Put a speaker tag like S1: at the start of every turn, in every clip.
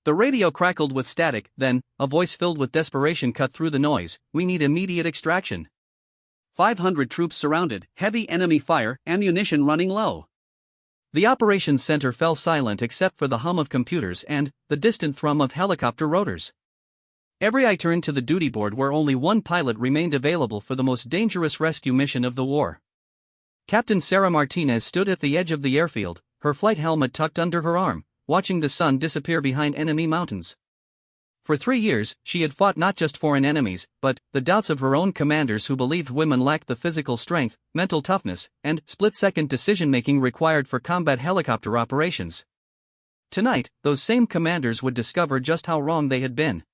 S1: The radio crackled with static, then, a voice filled with desperation cut through the noise. "We need immediate extraction. 500 troops surrounded, heavy enemy fire, ammunition running low." The operations center fell silent except for the hum of computers and the distant thrum of helicopter rotors. Every eye turned to the duty board where only one pilot remained available for the most dangerous rescue mission of the war. Captain Sarah Martinez stood at the edge of the airfield, her flight helmet tucked under her arm, watching the sun disappear behind enemy mountains. For 3 years, she had fought not just foreign enemies, but the doubts of her own commanders who believed women lacked the physical strength, mental toughness, and split-second decision-making required for combat helicopter operations. Tonight, those same commanders would discover just how wrong they had been.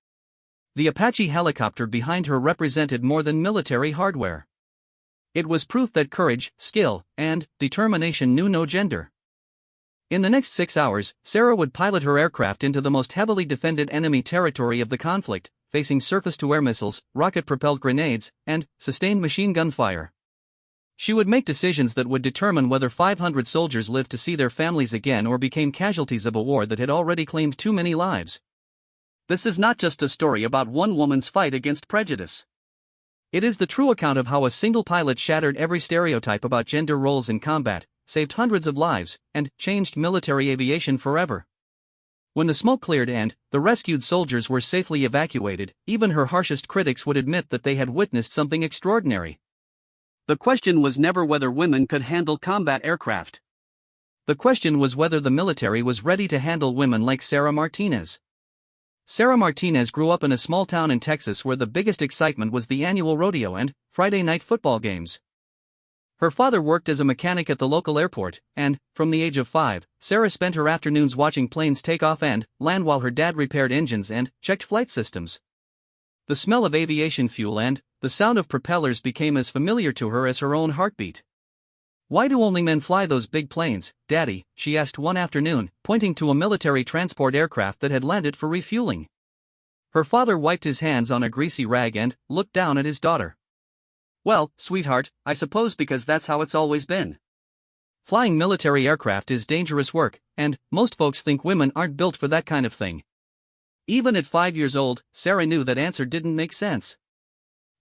S1: The Apache helicopter behind her represented more than military hardware. It was proof that courage, skill, and determination knew no gender. In the next 6 hours, Sarah would pilot her aircraft into the most heavily defended enemy territory of the conflict, facing surface-to-air missiles, rocket-propelled grenades, and sustained machine gun fire. She would make decisions that would determine whether 500 soldiers lived to see their families again or became casualties of a war that had already claimed too many lives. This is not just a story about one woman's fight against prejudice. It is the true account of how a single pilot shattered every stereotype about gender roles in combat, saved hundreds of lives, and changed military aviation forever. When the smoke cleared and the rescued soldiers were safely evacuated, even her harshest critics would admit that they had witnessed something extraordinary. The question was never whether women could handle combat aircraft. The question was whether the military was ready to handle women like Sarah Martinez. Sarah Martinez grew up in a small town in Texas where the biggest excitement was the annual rodeo and Friday night football games. Her father worked as a mechanic at the local airport, and, from the age of 5, Sarah spent her afternoons watching planes take off and land while her dad repaired engines and checked flight systems. The smell of aviation fuel and the sound of propellers became as familiar to her as her own heartbeat. "Why do only men fly those big planes, Daddy?" she asked one afternoon, pointing to a military transport aircraft that had landed for refueling. Her father wiped his hands on a greasy rag and looked down at his daughter. "Well, sweetheart, I suppose because that's how it's always been. Flying military aircraft is dangerous work, and most folks think women aren't built for that kind of thing." Even at 5 years old, Sarah knew that answer didn't make sense.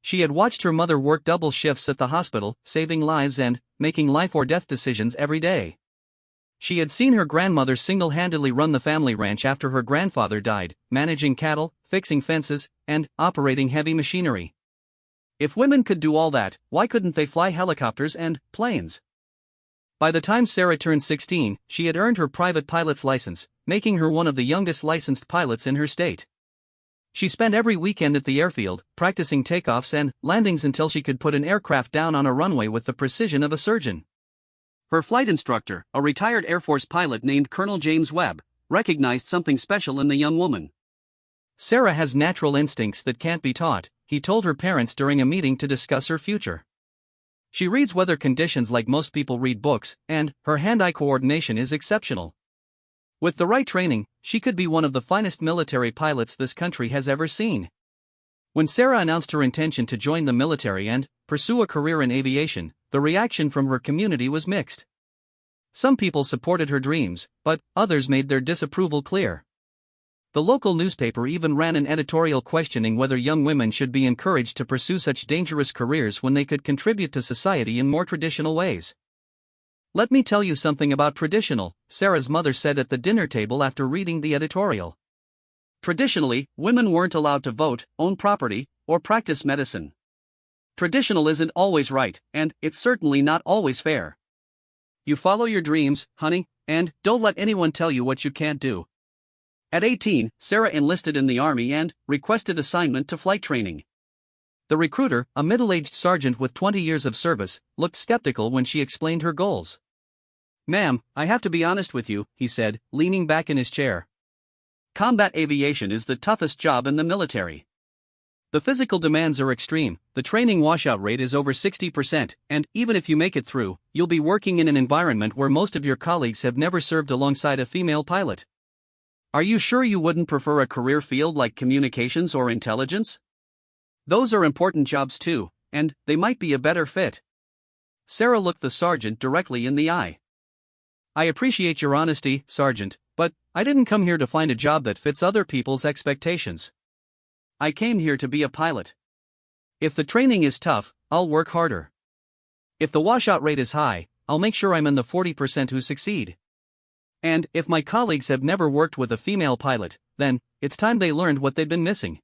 S1: She had watched her mother work double shifts at the hospital, saving lives and making life-or-death decisions every day. She had seen her grandmother single-handedly run the family ranch after her grandfather died, managing cattle, fixing fences, and operating heavy machinery. If women could do all that, why couldn't they fly helicopters and planes? By the time Sarah turned 16, she had earned her private pilot's license, making her one of the youngest licensed pilots in her state. She spent every weekend at the airfield, practicing takeoffs and landings until she could put an aircraft down on a runway with the precision of a surgeon. Her flight instructor, a retired Air Force pilot named Colonel James Webb, recognized something special in the young woman. "Sarah has natural instincts that can't be taught," he told her parents during a meeting to discuss her future. "She reads weather conditions like most people read books, and her hand-eye coordination is exceptional. With the right training, she could be one of the finest military pilots this country has ever seen." When Sarah announced her intention to join the military and pursue a career in aviation, the reaction from her community was mixed. Some people supported her dreams, but others made their disapproval clear. The local newspaper even ran an editorial questioning whether young women should be encouraged to pursue such dangerous careers when they could contribute to society in more traditional ways. "Let me tell you something about traditional," Sarah's mother said at the dinner table after reading the editorial. "Traditionally, women weren't allowed to vote, own property, or practice medicine. Traditional isn't always right, and it's certainly not always fair. You follow your dreams, honey, and don't let anyone tell you what you can't do." At 18, Sarah enlisted in the Army and requested assignment to flight training. The recruiter, a middle-aged sergeant with 20 years of service, looked skeptical when she explained her goals. "Ma'am, I have to be honest with you," he said, leaning back in his chair. "Combat aviation is the toughest job in the military. The physical demands are extreme, the training washout rate is over 60%, and even if you make it through, you'll be working in an environment where most of your colleagues have never served alongside a female pilot. Are you sure you wouldn't prefer a career field like communications or intelligence? Those are important jobs too, and they might be a better fit." Sarah looked the sergeant directly in the eye. "I appreciate your honesty, Sergeant, but I didn't come here to find a job that fits other people's expectations. I came here to be a pilot. If the training is tough, I'll work harder. If the washout rate is high, I'll make sure I'm in the 40% who succeed. And if my colleagues have never worked with a female pilot, then it's time they learned what they'd been missing.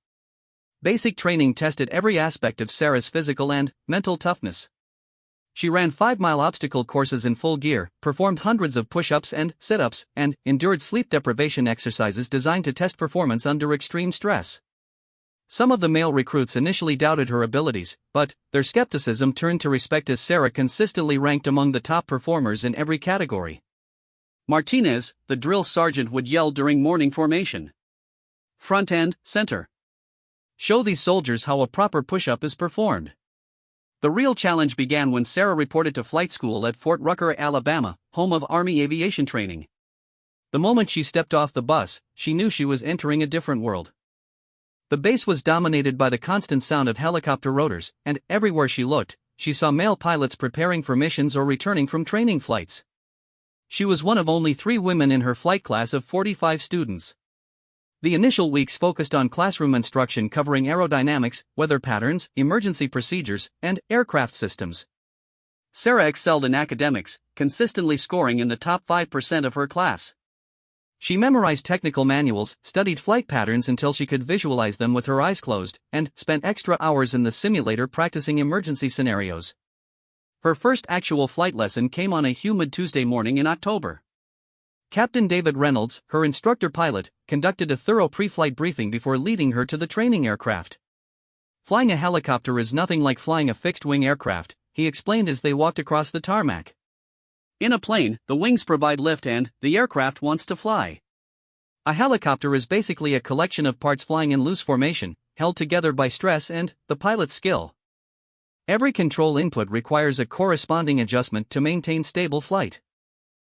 S1: Basic training tested every aspect of Sarah's physical and mental toughness. She ran 5-mile obstacle courses in full gear, performed hundreds of push-ups and sit-ups, and endured sleep deprivation exercises designed to test performance under extreme stress. Some of the male recruits initially doubted her abilities, but their skepticism turned to respect as Sarah consistently ranked among the top performers in every category. Martinez, the drill sergeant, would yell during morning formation. Front and center. Show these soldiers how a proper push-up is performed. The real challenge began when Sarah reported to flight school at Fort Rucker, Alabama, home of Army aviation training. The moment she stepped off the bus, she knew she was entering a different world. The base was dominated by the constant sound of helicopter rotors, and everywhere she looked, she saw male pilots preparing for missions or returning from training flights. She was one of only 3 women in her flight class of 45 students. The initial weeks focused on classroom instruction covering aerodynamics, weather patterns, emergency procedures, and aircraft systems. Sarah excelled in academics, consistently scoring in the top 5% of her class. She memorized technical manuals, studied flight patterns until she could visualize them with her eyes closed, and spent extra hours in the simulator practicing emergency scenarios. Her first actual flight lesson came on a humid Tuesday morning in October. Captain David Reynolds, her instructor pilot, conducted a thorough pre-flight briefing before leading her to the training aircraft. Flying a helicopter is nothing like flying a fixed-wing aircraft, he explained as they walked across the tarmac. In a plane, the wings provide lift and the aircraft wants to fly. A helicopter is basically a collection of parts flying in loose formation, held together by stress and the pilot's skill. Every control input requires a corresponding adjustment to maintain stable flight.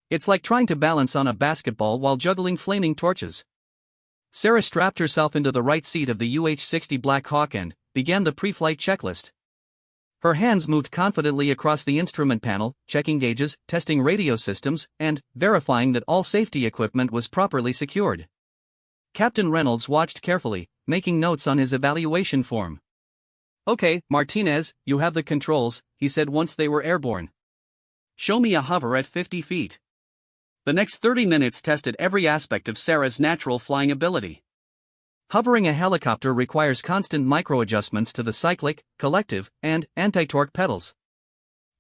S1: It's like trying to balance on a basketball while juggling flaming torches. Sarah strapped herself into the right seat of the UH-60 Black Hawk and began the pre-flight checklist. Her hands moved confidently across the instrument panel, checking gauges, testing radio systems, and verifying that all safety equipment was properly secured. Captain Reynolds watched carefully, making notes on his evaluation form. "Okay, Martinez, you have the controls," he said once they were airborne. "Show me a hover at 50 feet. The next 30 minutes tested every aspect of Sarah's natural flying ability. Hovering a helicopter requires constant micro-adjustments to the cyclic, collective, and anti-torque pedals.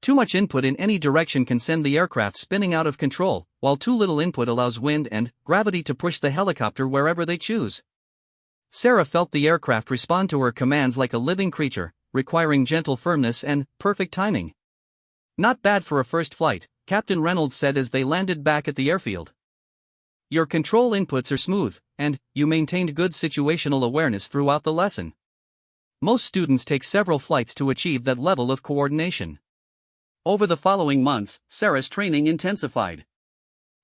S1: Too much input in any direction can send the aircraft spinning out of control, while too little input allows wind and gravity to push the helicopter wherever they choose. Sarah felt the aircraft respond to her commands like a living creature, requiring gentle firmness and perfect timing. "Not bad for a first flight," Captain Reynolds said as they landed back at the airfield. "Your control inputs are smooth, and you maintained good situational awareness throughout the lesson." Most students take several flights to achieve that level of coordination. Over the following months, Sarah's training intensified.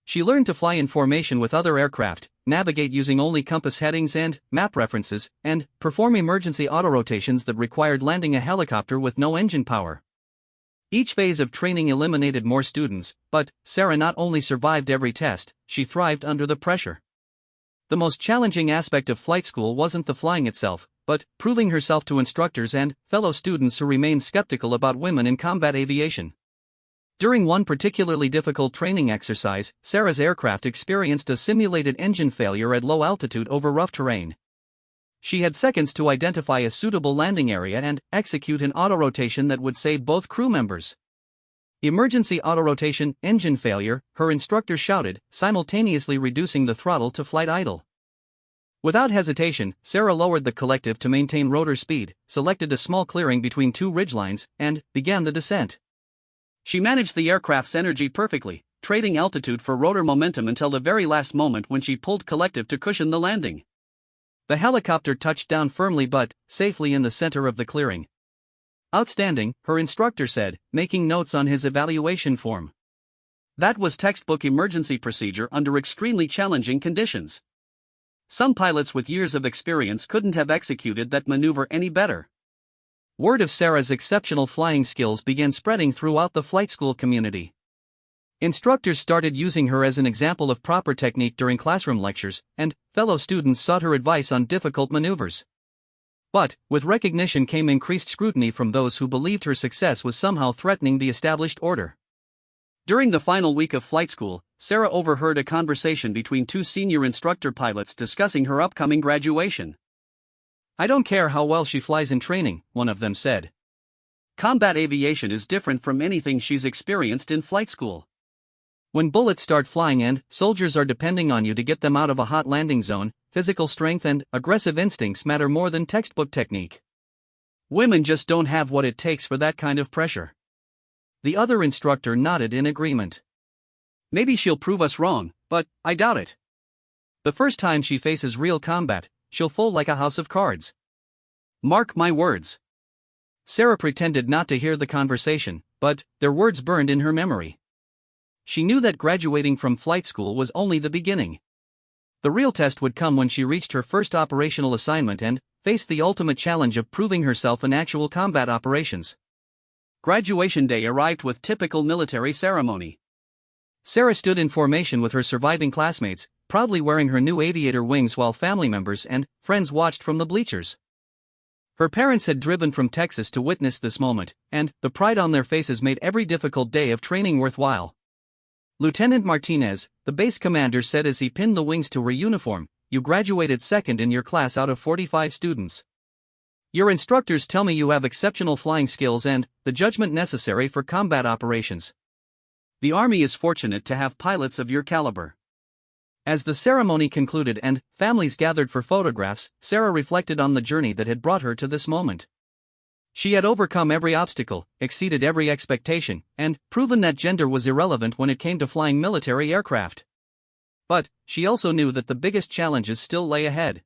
S1: She learned to fly in formation with other aircraft, navigate using only compass headings and map references, and perform emergency autorotations that required landing a helicopter with no engine power. Each phase of training eliminated more students, but Sarah not only survived every test, she thrived under the pressure. The most challenging aspect of flight school wasn't the flying itself, but proving herself to instructors and fellow students who remained skeptical about women in combat aviation. During one particularly difficult training exercise, Sarah's aircraft experienced a simulated engine failure at low altitude over rough terrain. She had seconds to identify a suitable landing area and execute an autorotation that would save both crew members. "Emergency autorotation, engine failure," her instructor shouted, simultaneously reducing the throttle to flight idle. Without hesitation, Sarah lowered the collective to maintain rotor speed, selected a small clearing between 2 ridgelines, and began the descent. She managed the aircraft's energy perfectly, trading altitude for rotor momentum until the very last moment when she pulled collective to cushion the landing. The helicopter touched down firmly but safely in the center of the clearing. "Outstanding," her instructor said, making notes on his evaluation form. "That was textbook emergency procedure under extremely challenging conditions. Some pilots with years of experience couldn't have executed that maneuver any better." Word of Sarah's exceptional flying skills began spreading throughout the flight school community. Instructors started using her as an example of proper technique during classroom lectures, and fellow students sought her advice on difficult maneuvers. But, with recognition came increased scrutiny from those who believed her success was somehow threatening the established order. During the final week of flight school, Sarah overheard a conversation between two senior instructor pilots discussing her upcoming graduation. "I don't care how well she flies in training," one of them said. "Combat aviation is different from anything she's experienced in flight school. When bullets start flying and soldiers are depending on you to get them out of a hot landing zone, physical strength and aggressive instincts matter more than textbook technique. Women just don't have what it takes for that kind of pressure." The other instructor nodded in agreement. "Maybe she'll prove us wrong, but I doubt it. The first time she faces real combat, she'll fold like a house of cards. Mark my words." Sarah pretended not to hear the conversation, but their words burned in her memory. She knew that graduating from flight school was only the beginning. The real test would come when she reached her first operational assignment and faced the ultimate challenge of proving herself in actual combat operations. Graduation day arrived with typical military ceremony. Sarah stood in formation with her surviving classmates, proudly wearing her new aviator wings while family members and friends watched from the bleachers. Her parents had driven from Texas to witness this moment, and the pride on their faces made every difficult day of training worthwhile. Lieutenant Martinez, the base commander, said as he pinned the wings to her uniform, "You graduated second in your class out of 45 students. Your instructors tell me you have exceptional flying skills and the judgment necessary for combat operations. The Army is fortunate to have pilots of your caliber." As the ceremony concluded and families gathered for photographs, Sarah reflected on the journey that had brought her to this moment. She had overcome every obstacle, exceeded every expectation, and proven that gender was irrelevant when it came to flying military aircraft. But she also knew that the biggest challenges still lay ahead.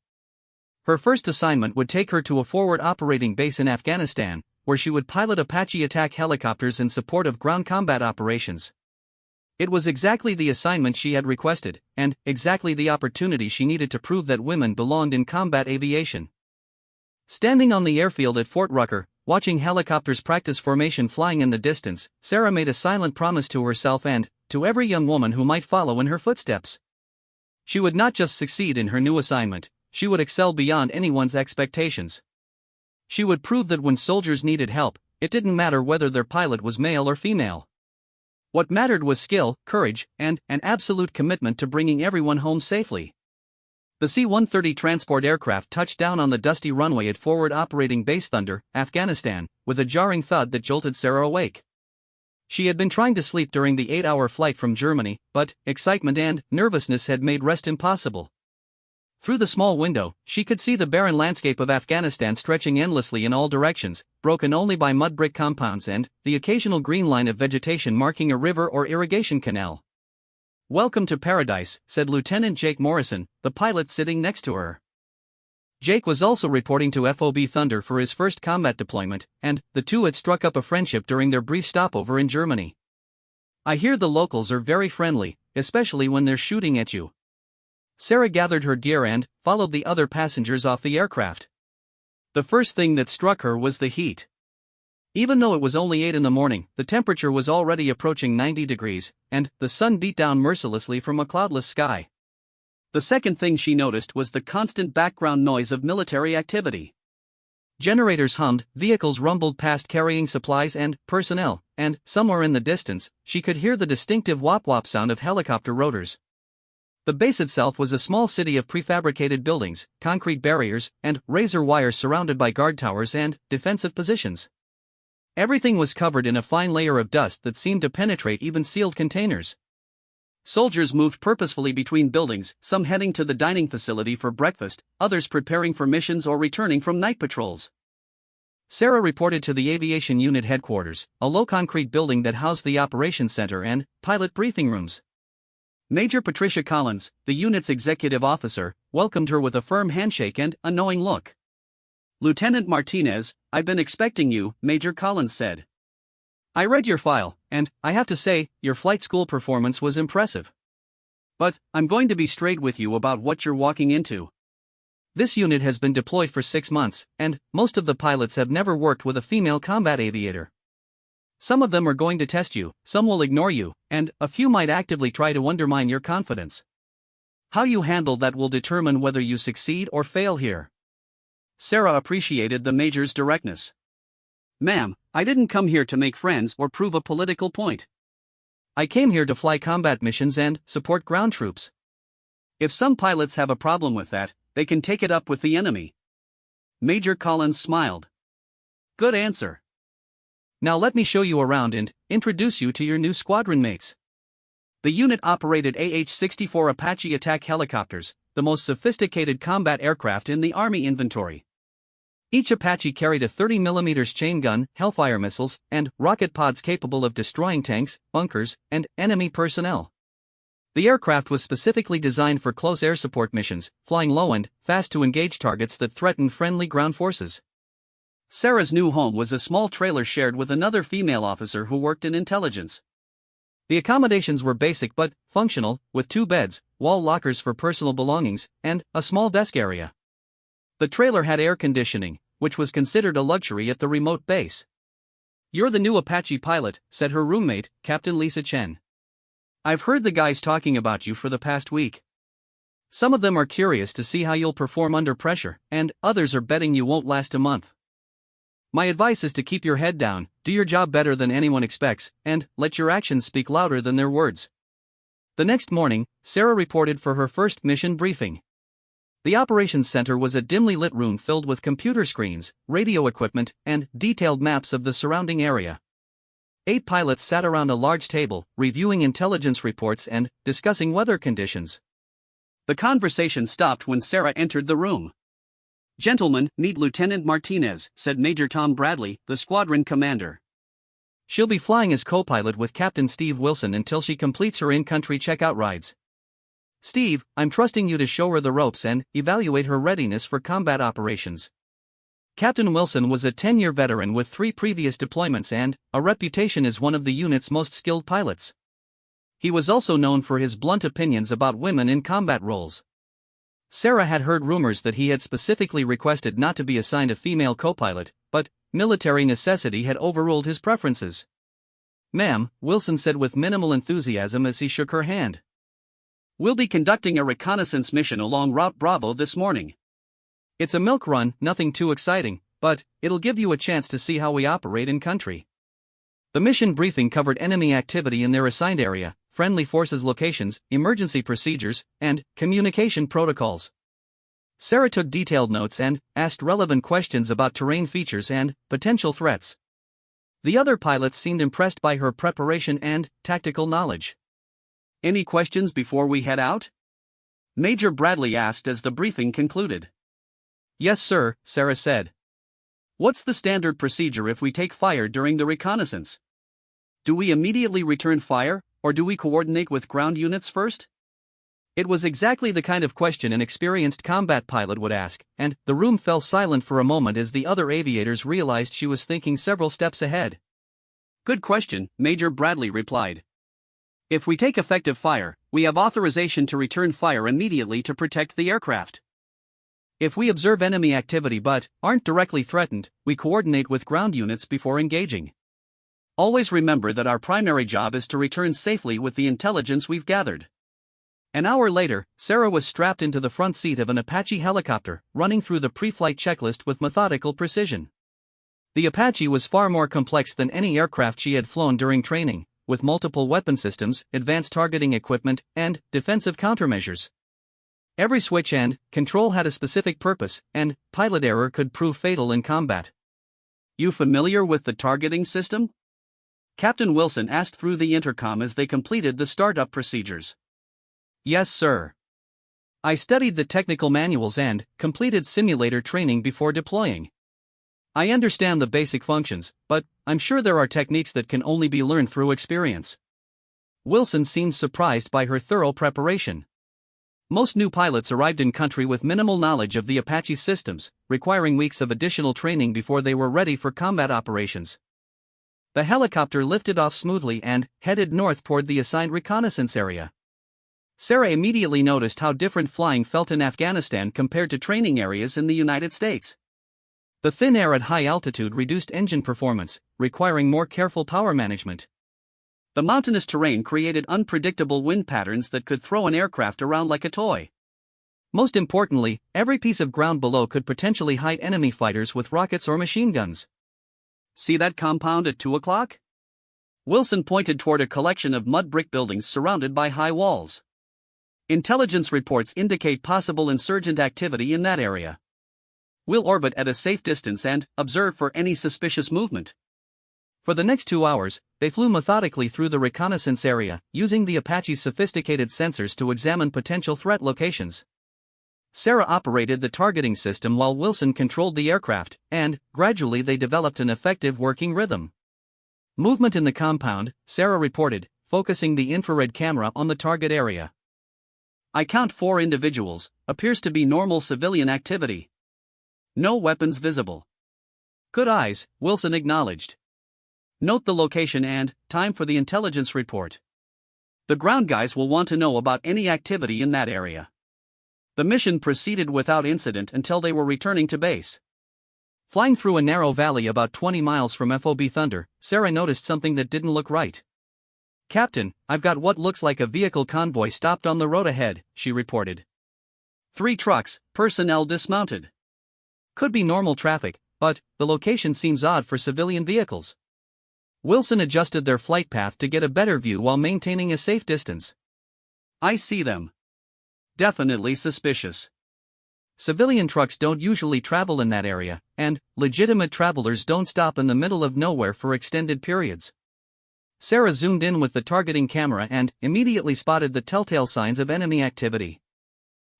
S1: Her first assignment would take her to a forward operating base in Afghanistan, where she would pilot Apache attack helicopters in support of ground combat operations. It was exactly the assignment she had requested, and exactly the opportunity she needed to prove that women belonged in combat aviation. Standing on the airfield at Fort Rucker, watching helicopters practice formation flying in the distance, Sarah made a silent promise to herself and to every young woman who might follow in her footsteps. She would not just succeed in her new assignment, she would excel beyond anyone's expectations. She would prove that when soldiers needed help, it didn't matter whether their pilot was male or female. What mattered was skill, courage, and an absolute commitment to bringing everyone home safely. The C-130 transport aircraft touched down on the dusty runway at Forward Operating Base Thunder, Afghanistan, with a jarring thud that jolted Sarah awake. She had been trying to sleep during the 8-hour flight from Germany, but excitement and nervousness had made rest impossible. Through the small window, she could see the barren landscape of Afghanistan stretching endlessly in all directions, broken only by mud brick compounds and the occasional green line of vegetation marking a river or irrigation canal. "Welcome to paradise," said Lieutenant Jake Morrison, the pilot sitting next to her. Jake was also reporting to FOB Thunder for his first combat deployment, and the two had struck up a friendship during their brief stopover in Germany. "I hear the locals are very friendly, especially when they're shooting at you." Sarah gathered her gear and followed the other passengers off the aircraft. The first thing that struck her was the heat. Even though it was only 8 in the morning, the temperature was already approaching 90 degrees, and the sun beat down mercilessly from a cloudless sky. The second thing she noticed was the constant background noise of military activity. Generators hummed, vehicles rumbled past carrying supplies and personnel, and somewhere in the distance, she could hear the distinctive whop-whop sound of helicopter rotors. The base itself was a small city of prefabricated buildings, concrete barriers, and razor wires surrounded by guard towers and defensive positions. Everything was covered in a fine layer of dust that seemed to penetrate even sealed containers. Soldiers moved purposefully between buildings, some heading to the dining facility for breakfast, others preparing for missions or returning from night patrols. Sarah reported to the Aviation Unit Headquarters, a low concrete building that housed the operations center and pilot briefing rooms. Major Patricia Collins, the unit's executive officer, welcomed her with a firm handshake and a knowing look. "Lieutenant Martinez, I've been expecting you," Major Collins said. "I read your file, and I have to say, your flight school performance was impressive. But I'm going to be straight with you about what you're walking into. This unit has been deployed for 6 months, and most of the pilots have never worked with a female combat aviator. Some of them are going to test you, some will ignore you, and a few might actively try to undermine your confidence. How you handle that will determine whether you succeed or fail here. Sarah appreciated the Major's directness. Ma'am, I didn't come here to make friends or prove a political point. I came here to fly combat missions and support ground troops. If some pilots have a problem with that, they can take it up with the enemy. Major Collins smiled. Good answer. Now let me show you around and introduce you to your new squadron mates. The unit operated AH-64 Apache attack helicopters, the most sophisticated combat aircraft in the Army inventory. Each Apache carried a 30mm chain gun, Hellfire missiles, and rocket pods capable of destroying tanks, bunkers, and enemy personnel. The aircraft was specifically designed for close air support missions, flying low and fast to engage targets that threatened friendly ground forces. Sarah's new home was a small trailer shared with another female officer who worked in intelligence. The accommodations were basic but functional, with 2 beds, wall lockers for personal belongings, and a small desk area. The trailer had air conditioning, which was considered a luxury at the remote base. You're the new Apache pilot, said her roommate, Captain Lisa Chen. I've heard the guys talking about you for the past week. Some of them are curious to see how you'll perform under pressure, and others are betting you won't last a month. My advice is to keep your head down, do your job better than anyone expects, and let your actions speak louder than their words. The next morning, Sarah reported for her first mission briefing. The operations center was a dimly lit room filled with computer screens, radio equipment, and detailed maps of the surrounding area. 8 pilots sat around a large table, reviewing intelligence reports and discussing weather conditions. The conversation stopped when Sarah entered the room. Gentlemen, meet Lieutenant Martinez, said Major Tom Bradley, the squadron commander. She'll be flying as co-pilot with Captain Steve Wilson until she completes her in-country checkout rides. Steve, I'm trusting you to show her the ropes and evaluate her readiness for combat operations. Captain Wilson was a 10-year veteran with 3 previous deployments and a reputation as one of the unit's most skilled pilots. He was also known for his blunt opinions about women in combat roles. Sarah had heard rumors that he had specifically requested not to be assigned a female co-pilot, but military necessity had overruled his preferences. Ma'am, Wilson said with minimal enthusiasm as he shook her hand. We'll be conducting a reconnaissance mission along Route Bravo this morning. It's a milk run, nothing too exciting, but it'll give you a chance to see how we operate in country. The mission briefing covered enemy activity in their assigned area, friendly forces locations, emergency procedures, and communication protocols. Sarah took detailed notes and asked relevant questions about terrain features and potential threats. The other pilots seemed impressed by her preparation and tactical knowledge. Any questions before we head out? Major Bradley asked as the briefing concluded. Yes, sir, Sarah said. What's the standard procedure if we take fire during the reconnaissance? Do we immediately return fire, or do we coordinate with ground units first? It was exactly the kind of question an experienced combat pilot would ask, and the room fell silent for a moment as the other aviators realized she was thinking several steps ahead. Good question, Major Bradley replied. If we take effective fire, we have authorization to return fire immediately to protect the aircraft. If we observe enemy activity but aren't directly threatened, we coordinate with ground units before engaging. Always remember that our primary job is to return safely with the intelligence we've gathered. An hour later, Sarah was strapped into the front seat of an Apache helicopter, running through the pre-flight checklist with methodical precision. The Apache was far more complex than any aircraft she had flown during training, with multiple weapon systems, advanced targeting equipment, and defensive countermeasures. Every switch and control had a specific purpose, and pilot error could prove fatal in combat. You familiar with the targeting system? Captain Wilson asked through the intercom as they completed the startup procedures. Yes, sir. I studied the technical manuals and completed simulator training before deploying. I understand the basic functions, but I'm sure there are techniques that can only be learned through experience. Wilson seemed surprised by her thorough preparation. Most new pilots arrived in country with minimal knowledge of the Apache systems, requiring weeks of additional training before they were ready for combat operations. The helicopter lifted off smoothly and headed north toward the assigned reconnaissance area. Sarah immediately noticed how different flying felt in Afghanistan compared to training areas in the United States. The thin air at high altitude reduced engine performance, requiring more careful power management. The mountainous terrain created unpredictable wind patterns that could throw an aircraft around like a toy. Most importantly, every piece of ground below could potentially hide enemy fighters with rockets or machine guns. See that compound at 2 o'clock? Wilson pointed toward a collection of mud brick buildings surrounded by high walls. Intelligence reports indicate possible insurgent activity in that area. We'll orbit at a safe distance and observe for any suspicious movement. For the next 2 hours, they flew methodically through the reconnaissance area, using the Apache's sophisticated sensors to examine potential threat locations. Sarah operated the targeting system while Wilson controlled the aircraft, and, gradually they developed an effective working rhythm. Movement in the compound, Sarah reported, focusing the infrared camera on the target area. I count 4 individuals, appears to be normal civilian activity. No weapons visible. Good eyes, Wilson acknowledged. Note the location and time for the intelligence report. The ground guys will want to know about any activity in that area. The mission proceeded without incident until they were returning to base. Flying through a narrow valley about 20 miles from FOB Thunder, Sarah noticed something that didn't look right. Captain, I've got what looks like a vehicle convoy stopped on the road ahead, she reported. 3 trucks, personnel dismounted. Could be normal traffic, but the location seems odd for civilian vehicles. Wilson adjusted their flight path to get a better view while maintaining a safe distance. I see them. Definitely suspicious. Civilian trucks don't usually travel in that area, and legitimate travelers don't stop in the middle of nowhere for extended periods. Sarah zoomed in with the targeting camera and immediately spotted the telltale signs of enemy activity.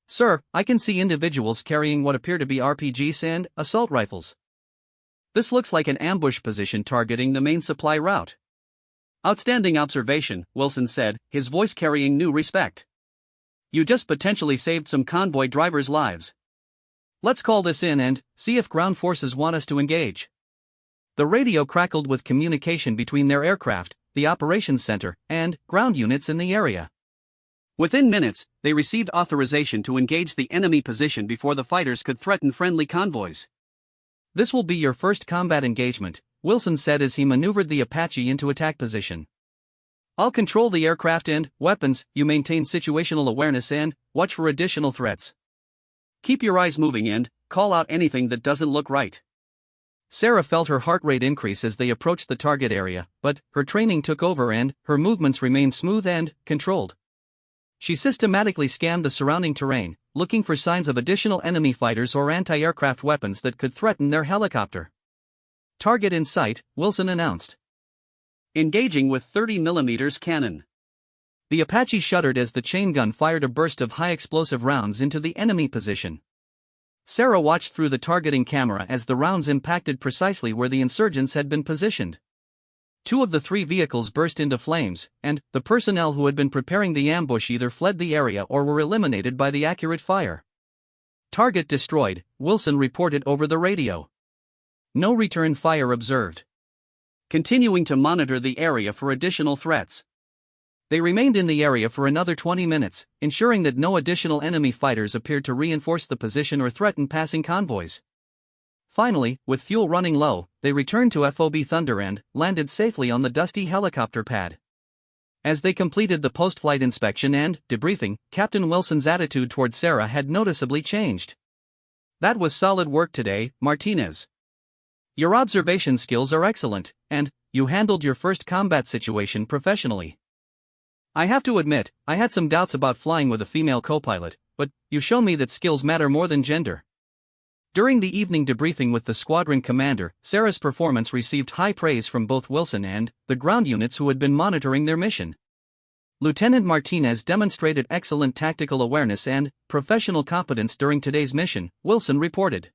S1: Sir, I can see individuals carrying what appear to be RPGs and assault rifles. This looks like an ambush position targeting the main supply route. Outstanding observation, Wilson said, his voice carrying new respect. You just potentially saved some convoy drivers' lives. Let's call this in and see if ground forces want us to engage. The radio crackled with communication between their aircraft, the operations center, and ground units in the area. Within minutes, they received authorization to engage the enemy position before the fighters could threaten friendly convoys. This will be your first combat engagement, Wilson said as he maneuvered the Apache into attack position. I'll control the aircraft and weapons, you maintain situational awareness and watch for additional threats. Keep your eyes moving and call out anything that doesn't look right. Sarah felt her heart rate increase as they approached the target area, but her training took over and her movements remained smooth and controlled. She systematically scanned the surrounding terrain, looking for signs of additional enemy fighters or anti-aircraft weapons that could threaten their helicopter. Target in sight, Wilson announced. Engaging with 30mm cannon. The Apache shuddered as the chain gun fired a burst of high-explosive rounds into the enemy position. Sarah watched through the targeting camera as the rounds impacted precisely where the insurgents had been positioned. 2 of the 3 vehicles burst into flames, and the personnel who had been preparing the ambush either fled the area or were eliminated by the accurate fire. Target destroyed, Wilson reported over the radio. No return fire observed. Continuing to monitor the area for additional threats. They remained in the area for another 20 minutes, ensuring that no additional enemy fighters appeared to reinforce the position or threaten passing convoys. Finally, with fuel running low, they returned to FOB Thunder and landed safely on the dusty helicopter pad. As they completed the post-flight inspection and debriefing, Captain Wilson's attitude toward Sarah had noticeably changed. That was solid work today, Martinez. Your observation skills are excellent, and you handled your first combat situation professionally. I have to admit, I had some doubts about flying with a female co-pilot, but you show me that skills matter more than gender. During the evening debriefing with the squadron commander, Sarah's performance received high praise from both Wilson and the ground units who had been monitoring their mission. Lieutenant Martinez demonstrated excellent tactical awareness and professional competence during today's mission, Wilson reported.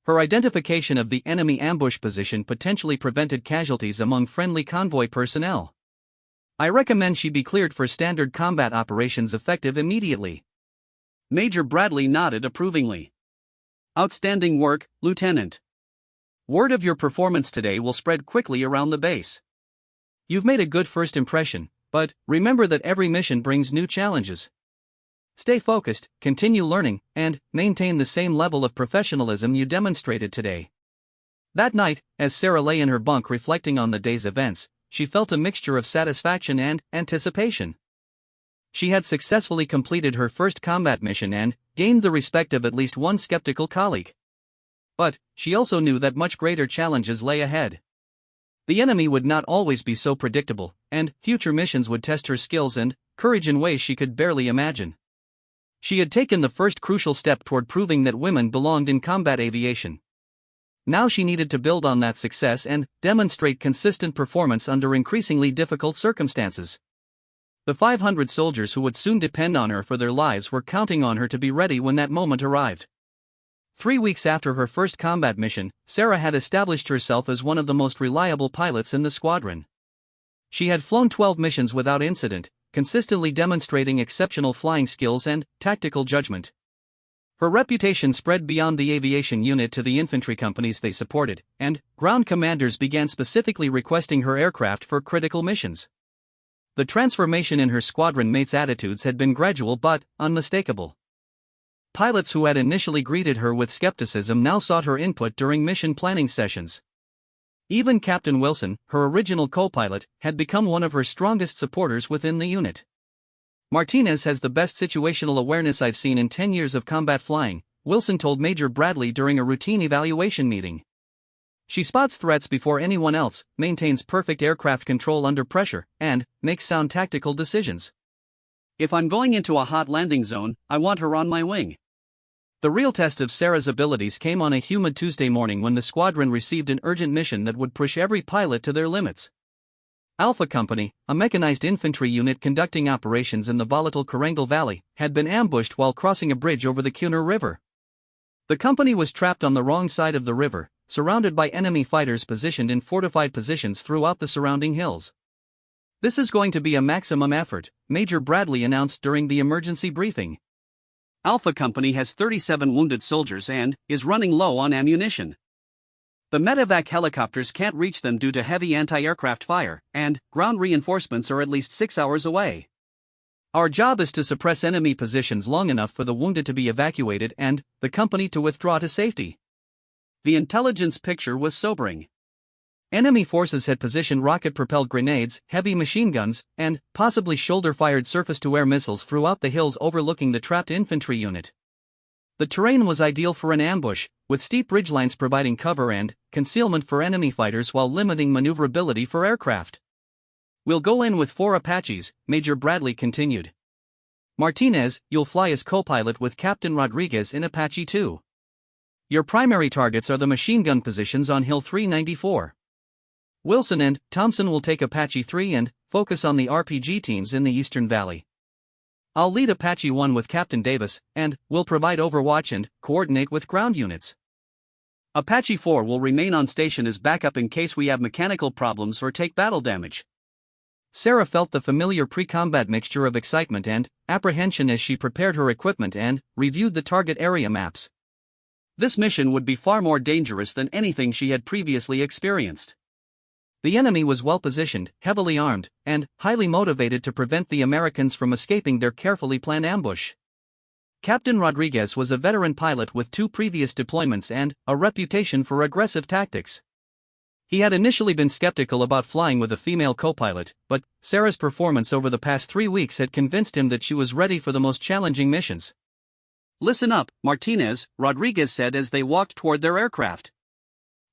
S1: Her identification of the enemy ambush position potentially prevented casualties among friendly convoy personnel. I recommend she be cleared for standard combat operations effective immediately. Major Bradley nodded approvingly. Outstanding work, Lieutenant. Word of your performance today will spread quickly around the base. You've made a good first impression, but remember that every mission brings new challenges. Stay focused, continue learning, and maintain the same level of professionalism you demonstrated today. That night, as Sarah lay in her bunk reflecting on the day's events, she felt a mixture of satisfaction and anticipation. She had successfully completed her first combat mission and gained the respect of at least one skeptical colleague. But she also knew that much greater challenges lay ahead. The enemy would not always be so predictable, and future missions would test her skills and courage in ways she could barely imagine. She had taken the first crucial step toward proving that women belonged in combat aviation. Now she needed to build on that success and demonstrate consistent performance under increasingly difficult circumstances. The 500 soldiers who would soon depend on her for their lives were counting on her to be ready when that moment arrived. 3 weeks after her first combat mission, Sarah had established herself as one of the most reliable pilots in the squadron. She had flown 12 missions without incident, consistently demonstrating exceptional flying skills and tactical judgment. Her reputation spread beyond the aviation unit to the infantry companies they supported, and ground commanders began specifically requesting her aircraft for critical missions. The transformation in her squadron mates' attitudes had been gradual but unmistakable. Pilots who had initially greeted her with skepticism now sought her input during mission planning sessions. Even Captain Wilson, her original co-pilot, had become one of her strongest supporters within the unit. "Martinez has the best situational awareness I've seen in 10 years of combat flying," Wilson told Major Bradley during a routine evaluation meeting. "She spots threats before anyone else, maintains perfect aircraft control under pressure, and makes sound tactical decisions. If I'm going into a hot landing zone, I want her on my wing." The real test of Sarah's abilities came on a humid Tuesday morning when the squadron received an urgent mission that would push every pilot to their limits. Alpha Company, a mechanized infantry unit conducting operations in the volatile Korangal Valley, had been ambushed while crossing a bridge over the Cunner River. The company was trapped on the wrong side of the river, surrounded by enemy fighters positioned in fortified positions throughout the surrounding hills. "This is going to be a maximum effort," Major Bradley announced during the emergency briefing. "Alpha Company has 37 wounded soldiers and is running low on ammunition. The medevac helicopters can't reach them due to heavy anti-aircraft fire, and ground reinforcements are at least 6 hours away. Our job is to suppress enemy positions long enough for the wounded to be evacuated and the company to withdraw to safety." The intelligence picture was sobering. Enemy forces had positioned rocket-propelled grenades, heavy machine guns, and possibly shoulder-fired surface-to-air missiles throughout the hills overlooking the trapped infantry unit. The terrain was ideal for an ambush, with steep ridgelines providing cover and concealment for enemy fighters while limiting maneuverability for aircraft. "We'll go in with 4 Apaches," Major Bradley continued. "Martinez, you'll fly as co-pilot with Captain Rodriguez in Apache 2. Your primary targets are the machine gun positions on Hill 394. Wilson and Thompson will take Apache 3 and focus on the RPG teams in the Eastern Valley. I'll lead Apache 1 with Captain Davis, and will provide overwatch and coordinate with ground units. Apache 4 will remain on station as backup in case we have mechanical problems or take battle damage." Sarah felt the familiar pre-combat mixture of excitement and apprehension as she prepared her equipment and reviewed the target area maps. This mission would be far more dangerous than anything she had previously experienced. The enemy was well positioned, heavily armed, and highly motivated to prevent the Americans from escaping their carefully planned ambush. Captain Rodriguez was a veteran pilot with 2 previous deployments and a reputation for aggressive tactics. He had initially been skeptical about flying with a female co-pilot, but Sarah's performance over the past 3 weeks had convinced him that she was ready for the most challenging missions. "Listen up, Martinez," Rodriguez said as they walked toward their aircraft.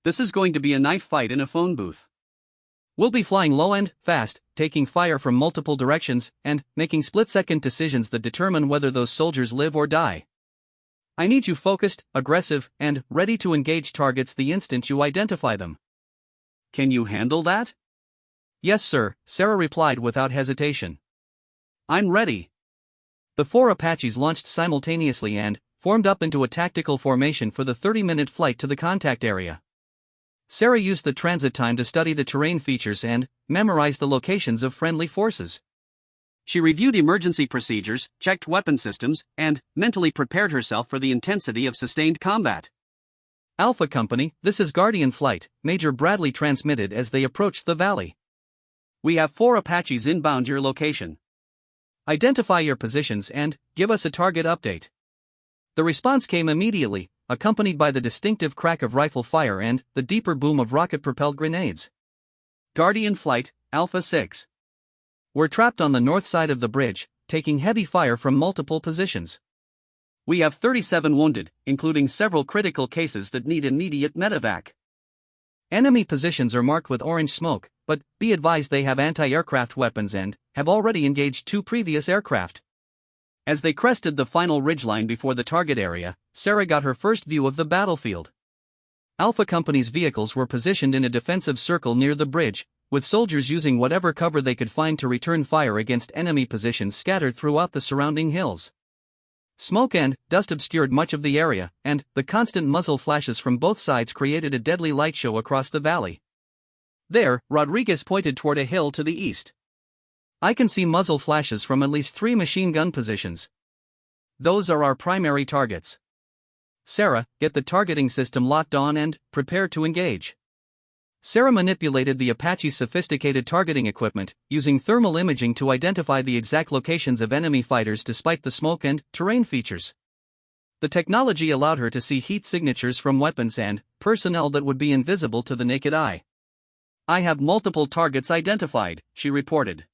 S1: "This is going to be a knife fight in a phone booth. We'll be flying low and fast, taking fire from multiple directions, and making split-second decisions that determine whether those soldiers live or die. I need you focused, aggressive, and ready to engage targets the instant you identify them. Can you handle that?" "Yes, sir," Sarah replied without hesitation. "I'm ready." The 4 Apaches launched simultaneously and formed up into a tactical formation for the 30-minute flight to the contact area. Sarah used the transit time to study the terrain features and memorize the locations of friendly forces. She reviewed emergency procedures, checked weapon systems, and mentally prepared herself for the intensity of sustained combat. "Alpha Company, this is Guardian Flight," Major Bradley transmitted as they approached the valley. "We have 4 Apaches inbound your location. Identify your positions and give us a target update." The response came immediately. accompanied by the distinctive crack of rifle fire and the deeper boom of rocket-propelled grenades. Guardian Flight, Alpha 6. We're trapped on the north side of the bridge, taking heavy fire from multiple positions. We have 37 wounded, including several critical cases that need immediate medevac. Enemy positions are marked with orange smoke, but be advised they have anti-aircraft weapons and have already engaged 2 previous aircraft. As they crested the final ridgeline before the target area, Sarah got her first view of the battlefield. Alpha Company's vehicles were positioned in a defensive circle near the bridge, with soldiers using whatever cover they could find to return fire against enemy positions scattered throughout the surrounding hills. Smoke and dust obscured much of the area, and the constant muzzle flashes from both sides created a deadly light show across the valley. There, Rodriguez pointed toward a hill to the east. I can see muzzle flashes from at least 3 machine gun positions. Those are our primary targets. Sarah, get the targeting system locked on and prepare to engage. Sarah manipulated the Apache's sophisticated targeting equipment, using thermal imaging to identify the exact locations of enemy fighters despite the smoke and terrain features. The technology allowed her to see heat signatures from weapons and personnel that would be invisible to the naked eye. I have multiple targets identified, she reported.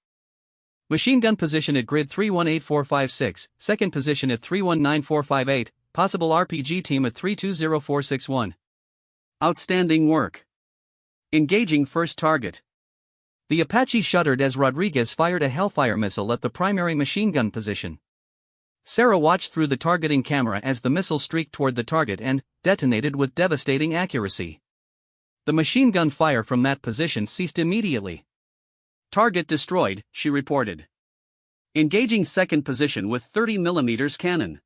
S1: Machine gun position at grid 318456, second position at 319458, possible RPG team at 320461. Outstanding work. Engaging first target. The Apache shuddered as Rodriguez fired a Hellfire missile at the primary machine gun position. Sarah watched through the targeting camera as the missile streaked toward the target and detonated with devastating accuracy. The machine gun fire from that position ceased immediately. Target destroyed, she reported. Engaging second position with 30mm cannon.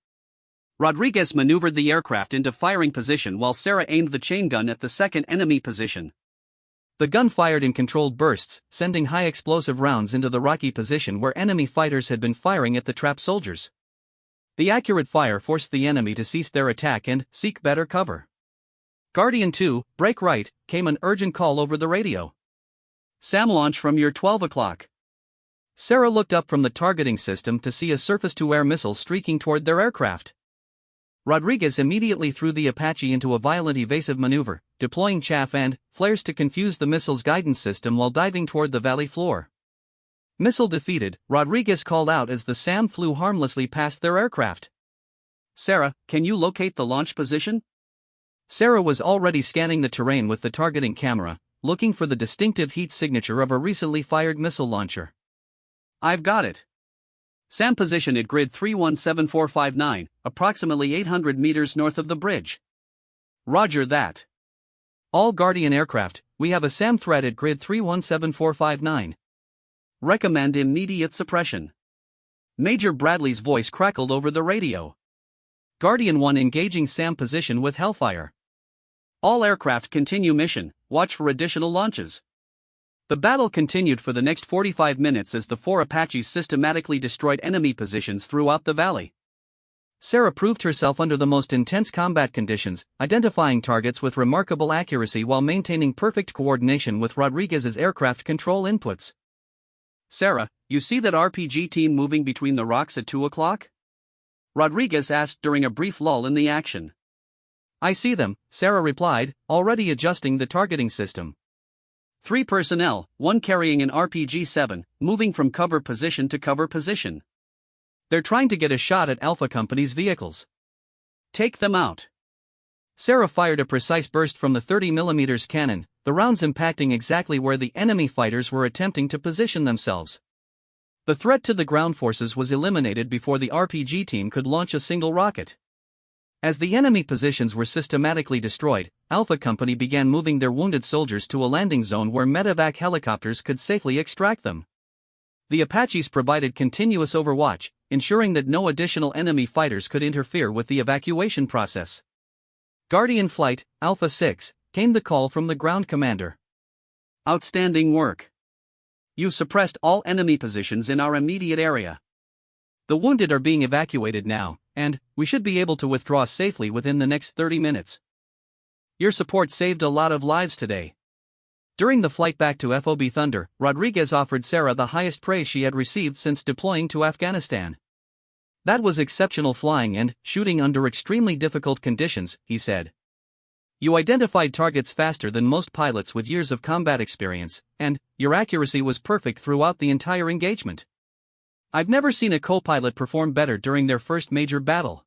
S1: Rodriguez maneuvered the aircraft into firing position while Sarah aimed the chain gun at the second enemy position. The gun fired in controlled bursts, sending high explosive rounds into the rocky position where enemy fighters had been firing at the trapped soldiers. The accurate fire forced the enemy to cease their attack and seek better cover. Guardian 2, break right, came an urgent call over the radio. SAM launch from your 12 o'clock. Sarah looked up from the targeting system to see a surface-to-air missile streaking toward their aircraft. Rodriguez immediately threw the Apache into a violent evasive maneuver, deploying chaff and flares to confuse the missile's guidance system while diving toward the valley floor. Missile defeated, Rodriguez called out as the SAM flew harmlessly past their aircraft. Sarah, can you locate the launch position? Sarah was already scanning the terrain with the targeting camera, looking for the distinctive heat signature of a recently fired missile launcher. I've got it. SAM position at grid 317459, approximately 800 meters north of the bridge. Roger that. All Guardian aircraft, we have a SAM threat at grid 317459. Recommend immediate suppression. Major Bradley's voice crackled over the radio. Guardian 1 engaging SAM position with Hellfire. All aircraft continue mission, watch for additional launches. The battle continued for the next 45 minutes as the 4 Apaches systematically destroyed enemy positions throughout the valley. Sarah proved herself under the most intense combat conditions, identifying targets with remarkable accuracy while maintaining perfect coordination with Rodriguez's aircraft control inputs. Sarah, you see that RPG team moving between the rocks at 2 o'clock? Rodriguez asked during a brief lull in the action. I see them, Sarah replied, already adjusting the targeting system. 3 personnel, 1 carrying an RPG-7, moving from cover position to cover position. They're trying to get a shot at Alpha Company's vehicles. Take them out. Sarah fired a precise burst from the 30mm cannon, the rounds impacting exactly where the enemy fighters were attempting to position themselves. The threat to the ground forces was eliminated before the RPG team could launch a single rocket. As the enemy positions were systematically destroyed, Alpha Company began moving their wounded soldiers to a landing zone where medevac helicopters could safely extract them. The Apaches provided continuous overwatch, ensuring that no additional enemy fighters could interfere with the evacuation process. Guardian Flight, Alpha 6, came the call from the ground commander. Outstanding work. You've suppressed all enemy positions in our immediate area. The wounded are being evacuated now, and we should be able to withdraw safely within the next 30 minutes. Your support saved a lot of lives today. During the flight back to FOB Thunder, Rodriguez offered Sarah the highest praise she had received since deploying to Afghanistan. "That was exceptional flying and shooting under extremely difficult conditions," he said. "You identified targets faster than most pilots with years of combat experience, and your accuracy was perfect throughout the entire engagement. I've never seen a co-pilot perform better during their first major battle."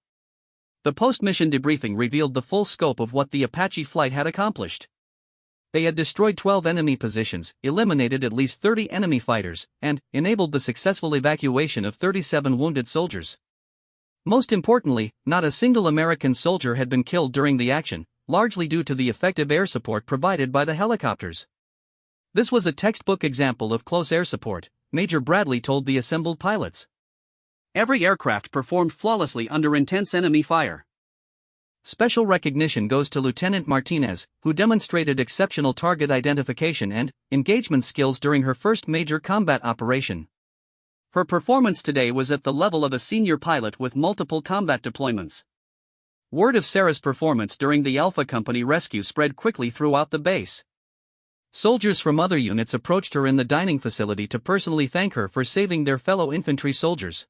S1: The post-mission debriefing revealed the full scope of what the Apache flight had accomplished. They had destroyed 12 enemy positions, eliminated at least 30 enemy fighters, and enabled the successful evacuation of 37 wounded soldiers. Most importantly, not a single American soldier had been killed during the action, largely due to the effective air support provided by the helicopters. "This was a textbook example of close air support," Major Bradley told the assembled pilots. "Every aircraft performed flawlessly under intense enemy fire." Special recognition goes to Lieutenant Martinez, who demonstrated exceptional target identification and engagement skills during her first major combat operation. Her performance today was at the level of a senior pilot with multiple combat deployments. Word of Sarah's performance during the Alpha Company rescue spread quickly throughout the base. Soldiers from other units approached her in the dining facility to personally thank her for saving their fellow infantry soldiers.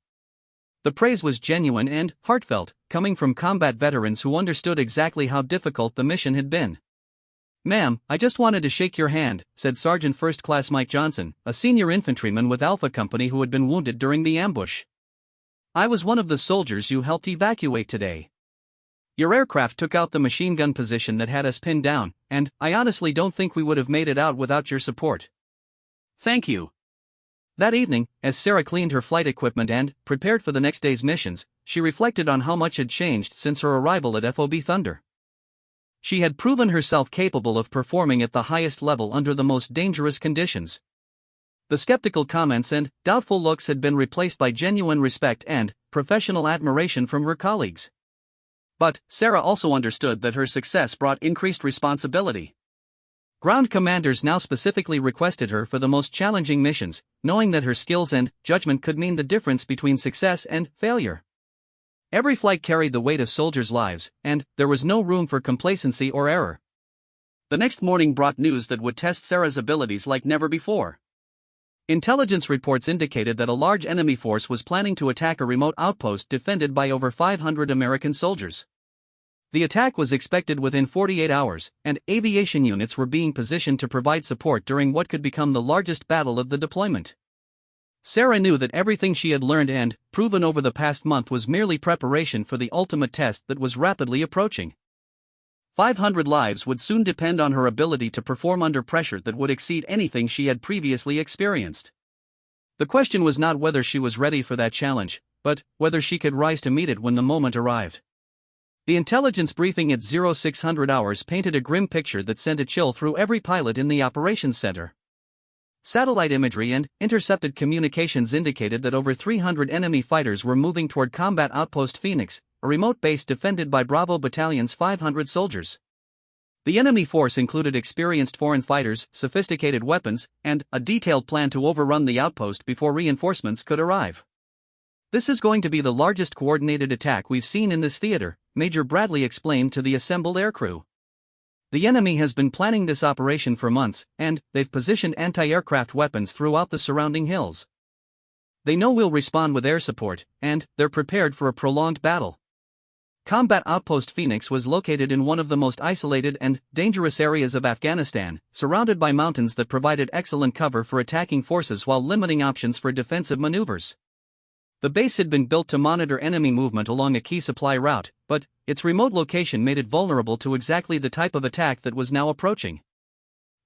S1: The praise was genuine and heartfelt, coming from combat veterans who understood exactly how difficult the mission had been. "Ma'am, I just wanted to shake your hand," said Sergeant First Class Mike Johnson, a senior infantryman with Alpha Company who had been wounded during the ambush. "I was one of the soldiers you helped evacuate today. Your aircraft took out the machine gun position that had us pinned down, and I honestly don't think we would have made it out without your support. Thank you." That evening, as Sarah cleaned her flight equipment and prepared for the next day's missions, she reflected on how much had changed since her arrival at FOB Thunder. She had proven herself capable of performing at the highest level under the most dangerous conditions. The skeptical comments and doubtful looks had been replaced by genuine respect and professional admiration from her colleagues. But Sarah also understood that her success brought increased responsibility. Ground commanders now specifically requested her for the most challenging missions, knowing that her skills and judgment could mean the difference between success and failure. Every flight carried the weight of soldiers' lives, and there was no room for complacency or error. The next morning brought news that would test Sarah's abilities like never before. Intelligence reports indicated that a large enemy force was planning to attack a remote outpost defended by over 500 American soldiers. The attack was expected within 48 hours, and aviation units were being positioned to provide support during what could become the largest battle of the deployment. Sarah knew that everything she had learned and proven over the past month was merely preparation for the ultimate test that was rapidly approaching. 500 lives would soon depend on her ability to perform under pressure that would exceed anything she had previously experienced. The question was not whether she was ready for that challenge, but whether she could rise to meet it when the moment arrived. The intelligence briefing at 0600 hours painted a grim picture that sent a chill through every pilot in the operations center. Satellite imagery and intercepted communications indicated that over 300 enemy fighters were moving toward Combat Outpost Phoenix, a remote base defended by Bravo Battalion's 500 soldiers. The enemy force included experienced foreign fighters, sophisticated weapons, and a detailed plan to overrun the outpost before reinforcements could arrive. "This is going to be the largest coordinated attack we've seen in this theater," Major Bradley explained to the assembled aircrew. "The enemy has been planning this operation for months, and they've positioned anti-aircraft weapons throughout the surrounding hills. They know we'll respond with air support, and they're prepared for a prolonged battle." Combat Outpost Phoenix was located in one of the most isolated and dangerous areas of Afghanistan, surrounded by mountains that provided excellent cover for attacking forces while limiting options for defensive maneuvers. The base had been built to monitor enemy movement along a key supply route, but its remote location made it vulnerable to exactly the type of attack that was now approaching.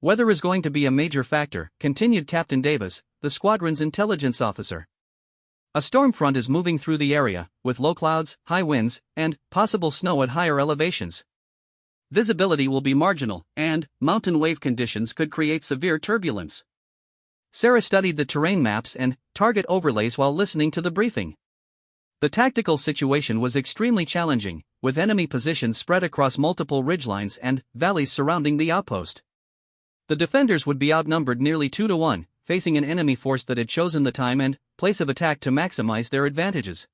S1: "Weather is going to be a major factor," continued Captain Davis, the squadron's intelligence officer. "A storm front is moving through the area, with low clouds, high winds, and possible snow at higher elevations. Visibility will be marginal, and mountain wave conditions could create severe turbulence." Sarah studied the terrain maps and target overlays while listening to the briefing. The tactical situation was extremely challenging, with enemy positions spread across multiple ridgelines and valleys surrounding the outpost. The defenders would be outnumbered nearly 2-1, facing an enemy force that had chosen the time and place of attack to maximize their advantages.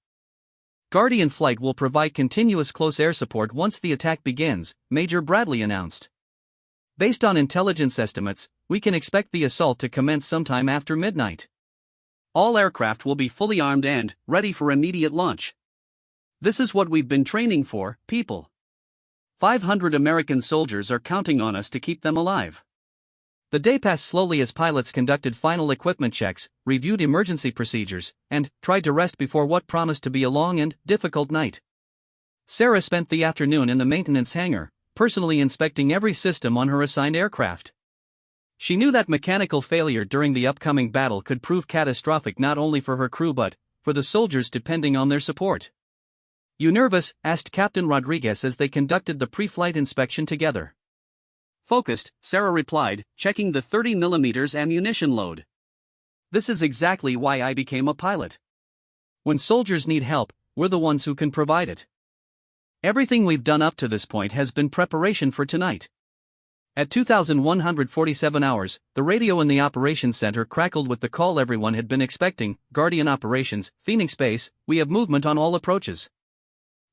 S1: "Guardian Flight will provide continuous close air support once the attack begins," Major Bradley announced. "Based on intelligence estimates, we can expect the assault to commence sometime after midnight. All aircraft will be fully armed and ready for immediate launch." This is what we've been training for, people. 500 American soldiers are counting on us to keep them alive. The day passed slowly as pilots conducted final equipment checks, reviewed emergency procedures, and tried to rest before what promised to be a long and difficult night. Sarah spent the afternoon in the maintenance hangar, personally inspecting every system on her assigned aircraft. She knew that mechanical failure during the upcoming battle could prove catastrophic not only for her crew but for the soldiers depending on their support. "You nervous?" asked Captain Rodriguez as they conducted the pre-flight inspection together. "Focused," Sarah replied, checking the 30mm ammunition load. "This is exactly why I became a pilot. When soldiers need help, we're the ones who can provide it. Everything we've done up to this point has been preparation for tonight." At 2,147 hours, the radio in the operations center crackled with the call everyone had been expecting: "Guardian Operations, Phoenix Base, we have movement on all approaches.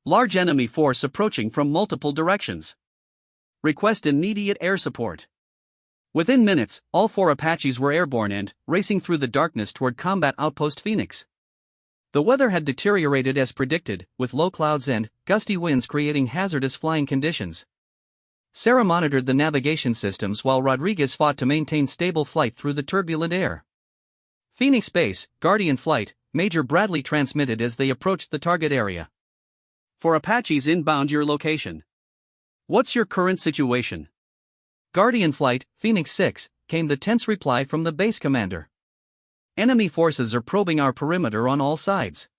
S1: Large enemy force approaching from multiple directions. Request immediate air support." Within minutes, all 4 Apaches were airborne and racing through the darkness toward Combat Outpost Phoenix. The weather had deteriorated as predicted, with low clouds and gusty winds creating hazardous flying conditions. Sarah monitored the navigation systems while Rodriguez fought to maintain stable flight through the turbulent air. "Phoenix Base, Guardian Flight," Major Bradley transmitted as they approached the target area. "For Apaches inbound your location. What's your current situation?" "Guardian Flight, Phoenix 6, came the tense reply from the base commander. "Enemy forces are probing our perimeter on all sides.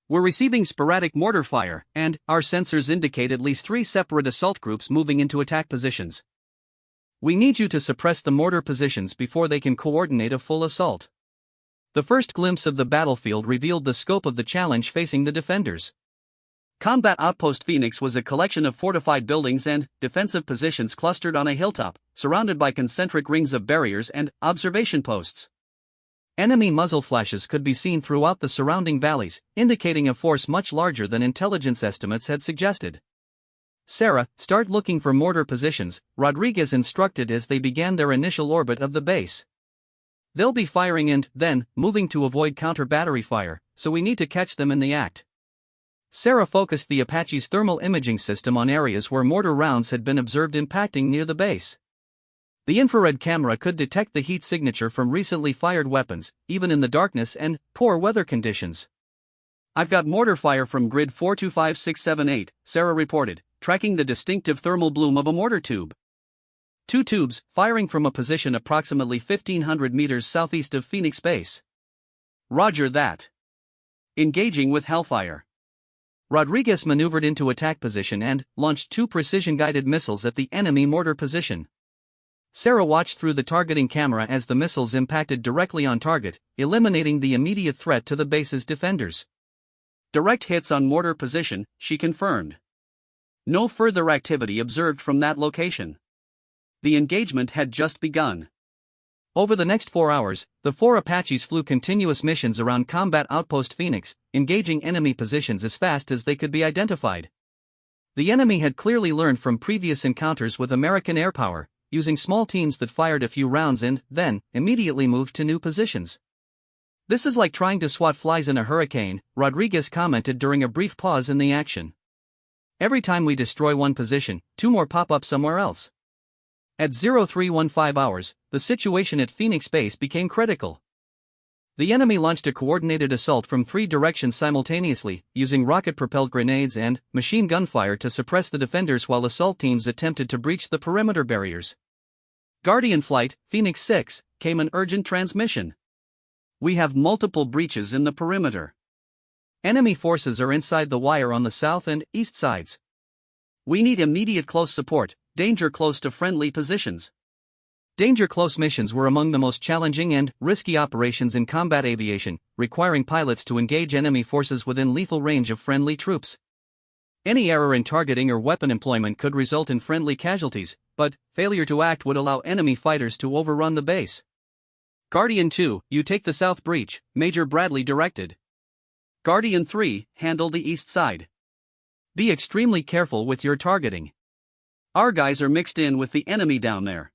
S1: We're receiving sporadic mortar fire, and our sensors indicate at least 3 separate assault groups moving into attack positions. We need you to suppress the mortar positions before they can coordinate a full assault." The first glimpse of the battlefield revealed the scope of the challenge facing the defenders. Combat Outpost Phoenix was a collection of fortified buildings and defensive positions clustered on a hilltop, surrounded by concentric rings of barriers and observation posts. Enemy muzzle flashes could be seen throughout the surrounding valleys, indicating a force much larger than intelligence estimates had suggested. "Sarah, start looking for mortar positions," Rodriguez instructed as they began their initial orbit of the base. "They'll be firing and then moving to avoid counter-battery fire, so we need to catch them in the act." Sarah focused the Apache's thermal imaging system on areas where mortar rounds had been observed impacting near the base. The infrared camera could detect the heat signature from recently fired weapons, even in the darkness and poor weather conditions. "I've got mortar fire from grid 425678, Sarah reported, tracking the distinctive thermal bloom of a mortar tube. 2 tubes, firing from a position approximately 1,500 meters southeast of Phoenix Base." "Roger that. Engaging with Hellfire." Rodriguez maneuvered into attack position and launched 2 precision-guided missiles at the enemy mortar position. Sarah watched through the targeting camera as the missiles impacted directly on target, eliminating the immediate threat to the base's defenders. "Direct hits on mortar position," she confirmed. No further activity observed from that location. The engagement had just begun. Over the next 4 hours, the 4 Apaches flew continuous missions around Combat Outpost Phoenix, engaging enemy positions as fast as they could be identified. The enemy had clearly learned from previous encounters with American air power, using small teams that fired a few rounds and then immediately moved to new positions. "This is like trying to swat flies in a hurricane," Rodriguez commented during a brief pause in the action. "Every time we destroy one position, 2 more pop up somewhere else." At 0315 hours, the situation at Phoenix Base became critical. The enemy launched a coordinated assault from 3 directions simultaneously, using rocket-propelled grenades and machine gun fire to suppress the defenders while assault teams attempted to breach the perimeter barriers. "Guardian Flight, Phoenix 6, came an urgent transmission. We have multiple breaches in the perimeter. Enemy forces are inside the wire on the south and east sides. We need immediate close support, danger close to friendly positions." Danger close missions were among the most challenging and risky operations in combat aviation, requiring pilots to engage enemy forces within lethal range of friendly troops. Any error in targeting or weapon employment could result in friendly casualties, but failure to act would allow enemy fighters to overrun the base. "Guardian 2, you take the south breach," Major Bradley directed. "Guardian 3, handle the east side. Be extremely careful with your targeting. Our guys are mixed in with the enemy down there."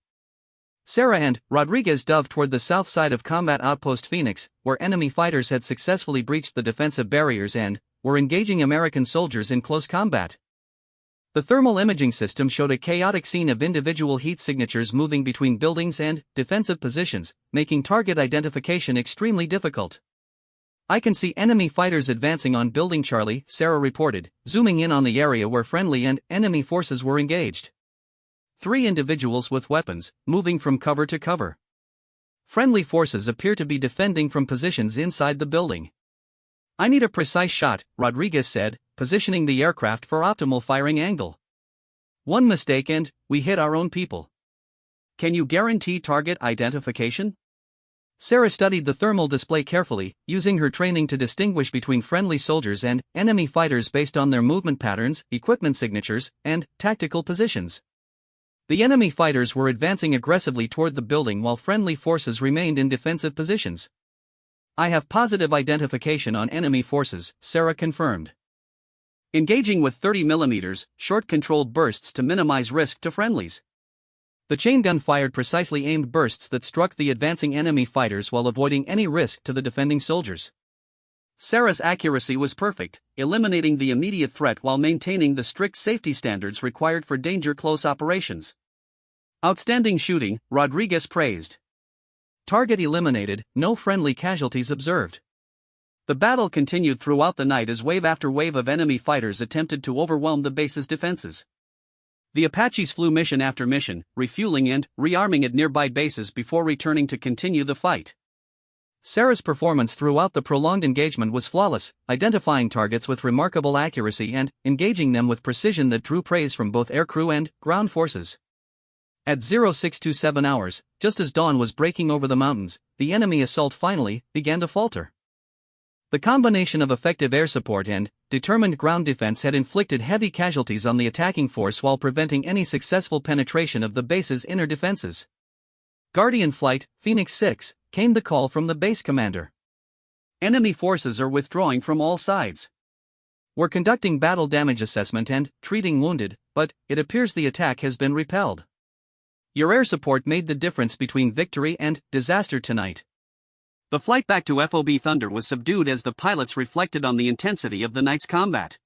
S1: Sarah and Rodriguez dove toward the south side of Combat Outpost Phoenix, where enemy fighters had successfully breached the defensive barriers and were engaging American soldiers in close combat. The thermal imaging system showed a chaotic scene of individual heat signatures moving between buildings and defensive positions, making target identification extremely difficult. "I can see enemy fighters advancing on Building Charlie," Sarah reported, zooming in on the area where friendly and enemy forces were engaged. 3 individuals with weapons, moving from cover to cover. Friendly forces appear to be defending from positions inside the building. "I need a precise shot," Rodriguez said, positioning the aircraft for optimal firing angle. "One mistake and we hit our own people." "Can you guarantee target identification?" Sarah studied the thermal display carefully, using her training to distinguish between friendly soldiers and enemy fighters based on their movement patterns, equipment signatures, and tactical positions. The enemy fighters were advancing aggressively toward the building while friendly forces remained in defensive positions. "I have positive identification on enemy forces," Sarah confirmed. Engaging with 30mm, short controlled bursts to minimize risk to friendlies. The chain gun fired precisely aimed bursts that struck the advancing enemy fighters while avoiding any risk to the defending soldiers. Sarah's accuracy was perfect, eliminating the immediate threat while maintaining the strict safety standards required for danger-close operations. "Outstanding shooting," Rodriguez praised. Target eliminated, no friendly casualties observed. The battle continued throughout the night as wave after wave of enemy fighters attempted to overwhelm the base's defenses. The Apaches flew mission after mission, refueling and rearming at nearby bases before returning to continue the fight. Sarah's performance throughout the prolonged engagement was flawless, identifying targets with remarkable accuracy and engaging them with precision that drew praise from both aircrew and ground forces. At 0627 hours, just as dawn was breaking over the mountains, the enemy assault finally began to falter. The combination of effective air support and determined ground defense had inflicted heavy casualties on the attacking force while preventing any successful penetration of the base's inner defenses. "Guardian Flight, Phoenix 6, came the call from the base commander. Enemy forces are withdrawing from all sides. We're conducting battle damage assessment and treating wounded, but it appears the attack has been repelled. Your air support made the difference between victory and disaster tonight." The flight back to FOB Thunder was subdued as the pilots reflected on the intensity of the night's combat.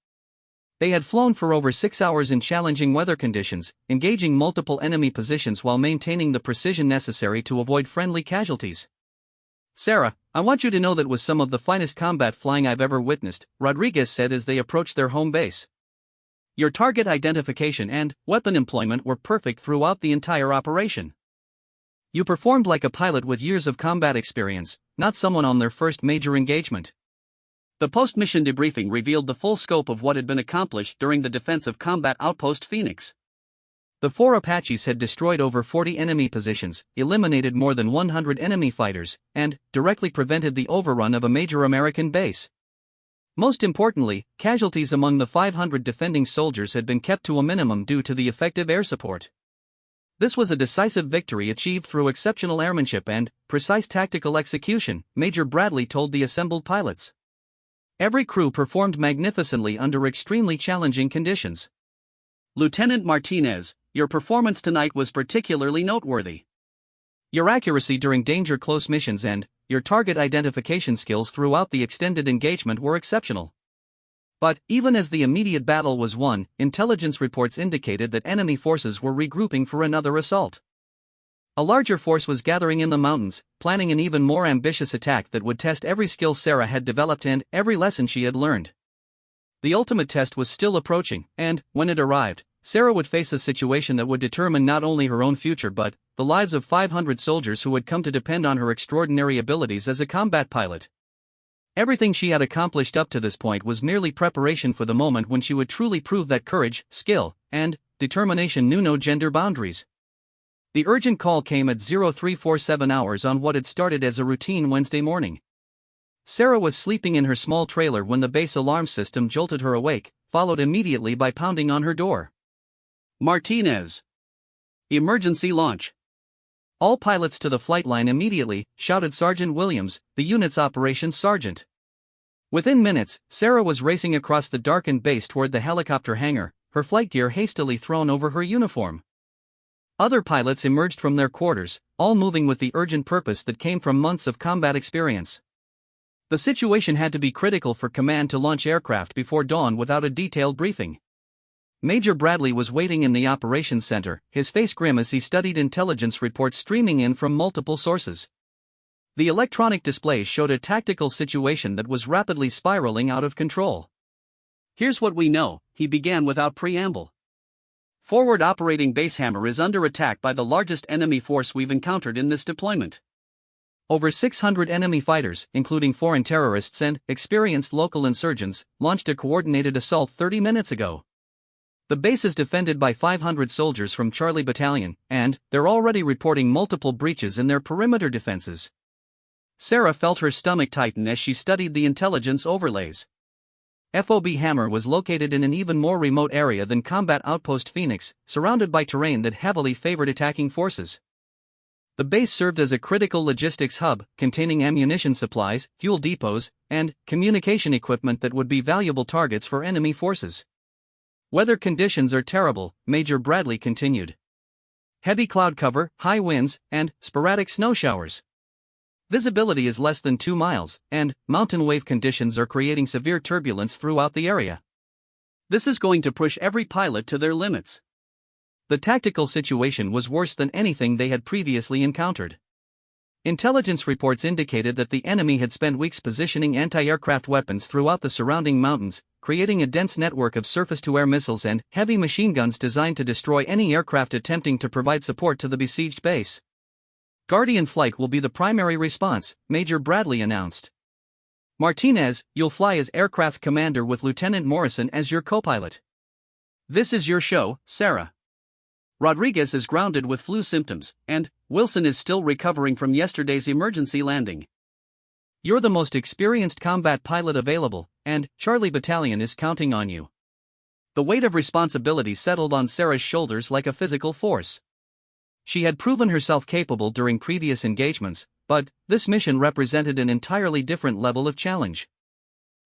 S1: They had flown for over 6 hours in challenging weather conditions, engaging multiple enemy positions while maintaining the precision necessary to avoid friendly casualties. "Sarah, I want you to know that was some of the finest combat flying I've ever witnessed," Rodriguez said as they approached their home base. "Your target identification and weapon employment were perfect throughout the entire operation. You performed like a pilot with years of combat experience, not someone on their first major engagement." The post-mission debriefing revealed the full scope of what had been accomplished during the defensive combat outpost Phoenix. The 4 Apaches had destroyed over 40 enemy positions, eliminated more than 100 enemy fighters, and directly prevented the overrun of a major American base. Most importantly, casualties among the 500 defending soldiers had been kept to a minimum due to the effective air support. This was a decisive victory achieved through exceptional airmanship and precise tactical execution, Major Bradley told the assembled pilots. Every crew performed magnificently under extremely challenging conditions. "Lieutenant Martinez, your performance tonight was particularly noteworthy. Your accuracy during danger-close missions and your target identification skills throughout the extended engagement were exceptional." But, even as the immediate battle was won, intelligence reports indicated that enemy forces were regrouping for another assault. A larger force was gathering in the mountains, planning an even more ambitious attack that would test every skill Sarah had developed and every lesson she had learned. The ultimate test was still approaching, and, when it arrived, Sarah would face a situation that would determine not only her own future but the lives of 500 soldiers who had come to depend on her extraordinary abilities as a combat pilot. Everything she had accomplished up to this point was merely preparation for the moment when she would truly prove that courage, skill, and determination knew no gender boundaries. The urgent call came at 0347 hours on what had started as a routine Wednesday morning. Sarah was sleeping in her small trailer when the base alarm system jolted her awake, followed immediately by pounding on her door. "Martinez! Emergency launch! All pilots to the flight line immediately," shouted Sergeant Williams, the unit's operations sergeant. Within minutes, Sarah was racing across the darkened base toward the helicopter hangar, her flight gear hastily thrown over her uniform. Other pilots emerged from their quarters, all moving with the urgent purpose that came from months of combat experience. The situation had to be critical for command to launch aircraft before dawn without a detailed briefing. Major Bradley was waiting in the operations center, his face grim as he studied intelligence reports streaming in from multiple sources. The electronic displays showed a tactical situation that was rapidly spiraling out of control. "Here's what we know," he began without preamble. "Forward operating base Hammer is under attack by the largest enemy force we've encountered in this deployment. Over 600 enemy fighters, including foreign terrorists and experienced local insurgents, launched a coordinated assault 30 minutes ago. The base is defended by 500 soldiers from Charlie Battalion, and they're already reporting multiple breaches in their perimeter defenses." Sarah felt her stomach tighten as she studied the intelligence overlays. FOB Hammer was located in an even more remote area than Combat Outpost Phoenix, surrounded by terrain that heavily favored attacking forces. The base served as a critical logistics hub, containing ammunition supplies, fuel depots, and communication equipment that would be valuable targets for enemy forces. "Weather conditions are terrible," Major Bradley continued. "Heavy cloud cover, high winds, and sporadic snow showers. Visibility is less than 2 miles, and mountain wave conditions are creating severe turbulence throughout the area. This is going to push every pilot to their limits." The tactical situation was worse than anything they had previously encountered. Intelligence reports indicated that the enemy had spent weeks positioning anti-aircraft weapons throughout the surrounding mountains, creating a dense network of surface-to-air missiles and heavy machine guns designed to destroy any aircraft attempting to provide support to the besieged base. "Guardian Flight will be the primary response," Major Bradley announced. "Martinez, you'll fly as aircraft commander with Lieutenant Morrison as your co-pilot. This is your show, Sarah. Rodriguez is grounded with flu symptoms, and Wilson is still recovering from yesterday's emergency landing. You're the most experienced combat pilot available, and Charlie Battalion is counting on you." The weight of responsibility settled on Sarah's shoulders like a physical force. She had proven herself capable during previous engagements, but this mission represented an entirely different level of challenge.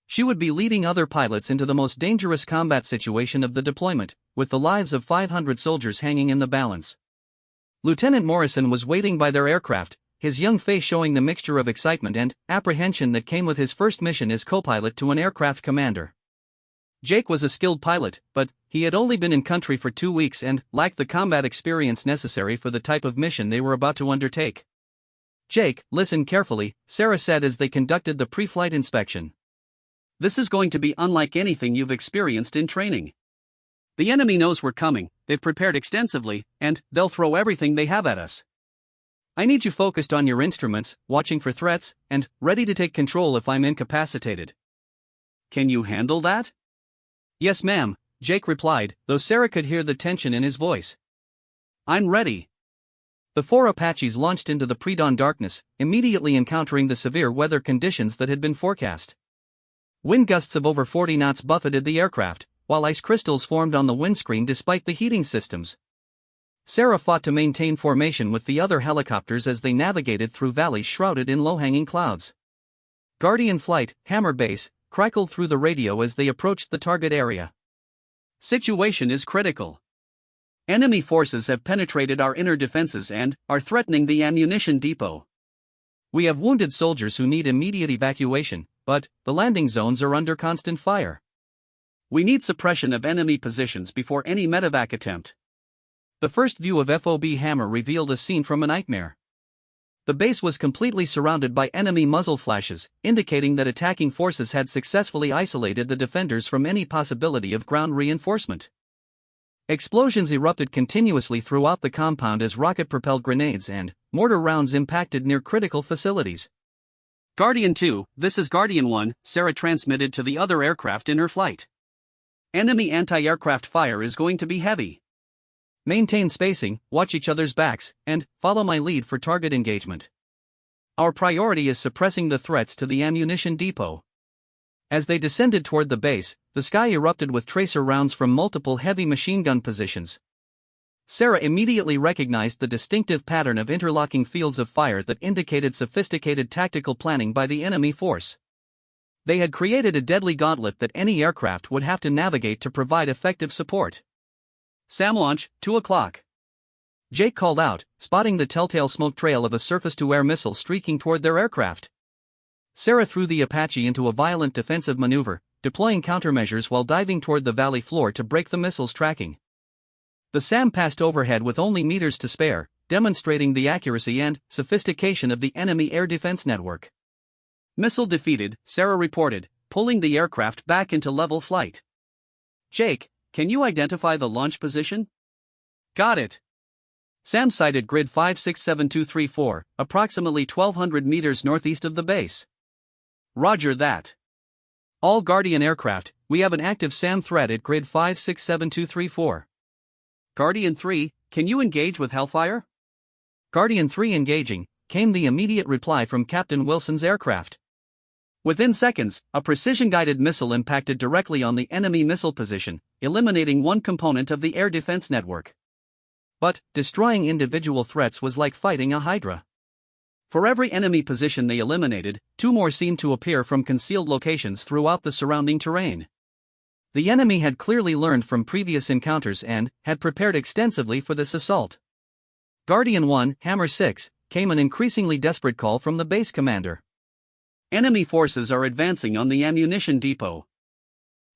S1: She would be leading other pilots into the most dangerous combat situation of the deployment, with the lives of 500 soldiers hanging in the balance. Lieutenant Morrison was waiting by their aircraft, his young face showing the mixture of excitement and apprehension that came with his first mission as co-pilot to an aircraft commander. Jake was a skilled pilot, but he had only been in country for 2 weeks and lacked the combat experience necessary for the type of mission they were about to undertake. "Jake, listen carefully," Sarah said as they conducted the pre-flight inspection. "This is going to be unlike anything you've experienced in training. The enemy knows we're coming, they've prepared extensively, and they'll throw everything they have at us. I need you focused on your instruments, watching for threats, and ready to take control if I'm incapacitated. Can you handle that?" "Yes, ma'am," Jake replied, though Sarah could hear the tension in his voice. "I'm ready." The 4 Apaches launched into the pre-dawn darkness, immediately encountering the severe weather conditions that had been forecast. Wind gusts of over 40 knots buffeted the aircraft, while ice crystals formed on the windscreen despite the heating systems. Sarah fought to maintain formation with the other helicopters as they navigated through valleys shrouded in low-hanging clouds. Guardian Flight, Hammer Base, crackled through the radio as they approached the target area. "Situation is critical. Enemy forces have penetrated our inner defenses and are threatening the ammunition depot. We have wounded soldiers who need immediate evacuation, but the landing zones are under constant fire. We need suppression of enemy positions before any medevac attempt." The first view of FOB Hammer revealed a scene from a nightmare. The base was completely surrounded by enemy muzzle flashes, indicating that attacking forces had successfully isolated the defenders from any possibility of ground reinforcement. Explosions erupted continuously throughout the compound as rocket-propelled grenades and mortar rounds impacted near critical facilities. "Guardian 2, this is Guardian 1, Sarah transmitted to the other aircraft in her flight. Enemy anti-aircraft fire is going to be heavy. Maintain spacing, watch each other's backs, and follow my lead for target engagement. Our priority is suppressing the threats to the ammunition depot." As they descended toward the base, the sky erupted with tracer rounds from multiple heavy machine gun positions. Sarah immediately recognized the distinctive pattern of interlocking fields of fire that indicated sophisticated tactical planning by the enemy force. They had created a deadly gauntlet that any aircraft would have to navigate to provide effective support. "Sam launch, 2 o'clock. Jake called out, spotting the telltale smoke trail of a surface-to-air missile streaking toward their aircraft. Sarah threw the Apache into a violent defensive maneuver, deploying countermeasures while diving toward the valley floor to break the missile's tracking. The SAM passed overhead with only meters to spare, demonstrating the accuracy and sophistication of the enemy air defense network. Missile defeated, Sarah reported, pulling the aircraft back into level flight. Jake, can you identify the launch position? Got it. SAM sighted grid 567234, approximately 1,200 meters northeast of the base. Roger that. All Guardian aircraft, we have an active SAM threat at grid 567234. Guardian 3, can you engage with Hellfire? Guardian 3 engaging, came the immediate reply from Captain Wilson's aircraft. Within seconds, a precision-guided missile impacted directly on the enemy missile position, eliminating one component of the air defense network. But, destroying individual threats was like fighting a hydra. For every enemy position they eliminated, two more seemed to appear from concealed locations throughout the surrounding terrain. The enemy had clearly learned from previous encounters and had prepared extensively for this assault. Guardian 1, Hammer 6, came an increasingly desperate call from the base commander. Enemy forces are advancing on the ammunition depot.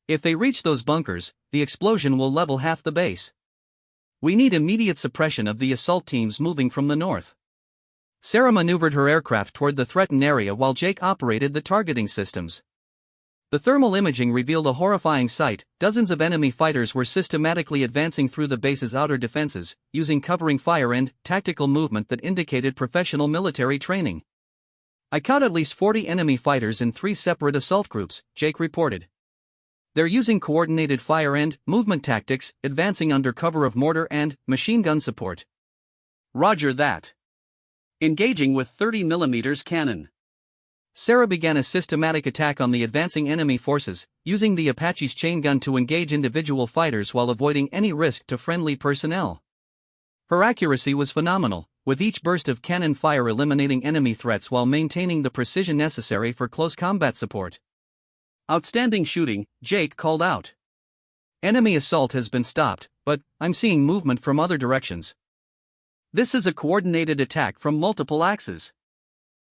S1: If they reach those bunkers, the explosion will level half the base. We need immediate suppression of the assault teams moving from the north. Sarah maneuvered her aircraft toward the threatened area while Jake operated the targeting systems. The thermal imaging revealed a horrifying sight. Dozens of enemy fighters were systematically advancing through the base's outer defenses, using covering fire and tactical movement that indicated professional military training. I caught at least 40 enemy fighters in 3 separate assault groups, Jake reported. They're using coordinated fire and movement tactics, advancing under cover of mortar and machine gun support. Roger that. Engaging with 30mm cannon. Sarah began a systematic attack on the advancing enemy forces, using the Apache's chain gun to engage individual fighters while avoiding any risk to friendly personnel. Her accuracy was phenomenal, with each burst of cannon fire eliminating enemy threats while maintaining the precision necessary for close combat support. Outstanding shooting, Jake called out. Enemy assault has been stopped, but I'm seeing movement from other directions. This is a coordinated attack from multiple axes.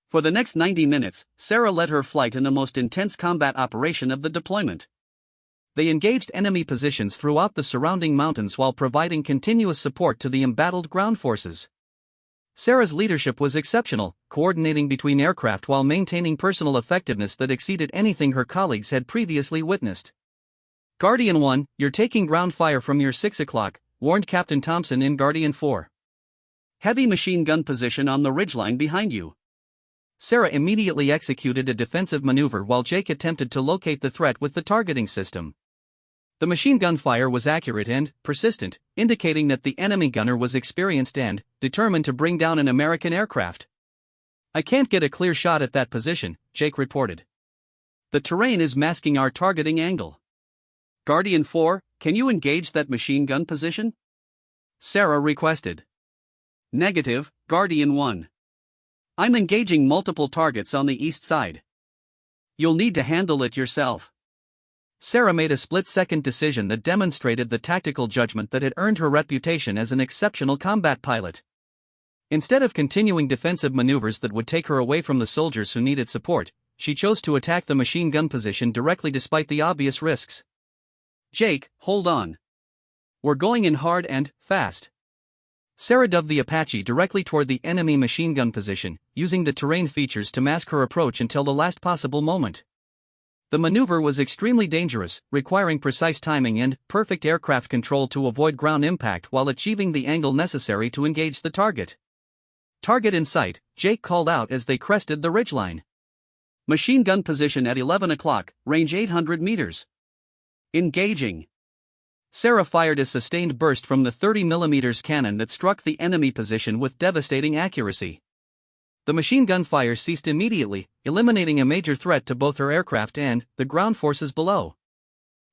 S1: For the next 90 minutes, Sarah led her flight in the most intense combat operation of the deployment. They engaged enemy positions throughout the surrounding mountains while providing continuous support to the embattled ground forces. Sarah's leadership was exceptional, coordinating between aircraft while maintaining personal effectiveness that exceeded anything her colleagues had previously witnessed. Guardian 1, you're taking ground fire from your 6 o'clock, warned Captain Thompson in Guardian 4. Heavy machine gun position on the ridgeline behind you. Sarah immediately executed a defensive maneuver while Jake attempted to locate the threat with the targeting system. The machine gun fire was accurate and persistent, indicating that the enemy gunner was experienced and determined to bring down an American aircraft. I can't get a clear shot at that position, Jake reported. The terrain is masking our targeting angle. Guardian 4, can you engage that machine gun position? Sarah requested. Negative, Guardian 1. I'm engaging multiple targets on the east side. You'll need to handle it yourself. Sarah made a split-second decision that demonstrated the tactical judgment that had earned her reputation as an exceptional combat pilot. Instead of continuing defensive maneuvers that would take her away from the soldiers who needed support, she chose to attack the machine gun position directly despite the obvious risks. Jake, hold on. We're going in hard and fast. Sarah dove the Apache directly toward the enemy machine gun position, using the terrain features to mask her approach until the last possible moment. The maneuver was extremely dangerous, requiring precise timing and perfect aircraft control to avoid ground impact while achieving the angle necessary to engage the target. Target in sight, Jake called out as they crested the ridgeline. Machine gun position at 11 o'clock, range 800 meters. Engaging. Sarah fired a sustained burst from the 30mm cannon that struck the enemy position with devastating accuracy. The machine gun fire ceased immediately, eliminating a major threat to both her aircraft and the ground forces below.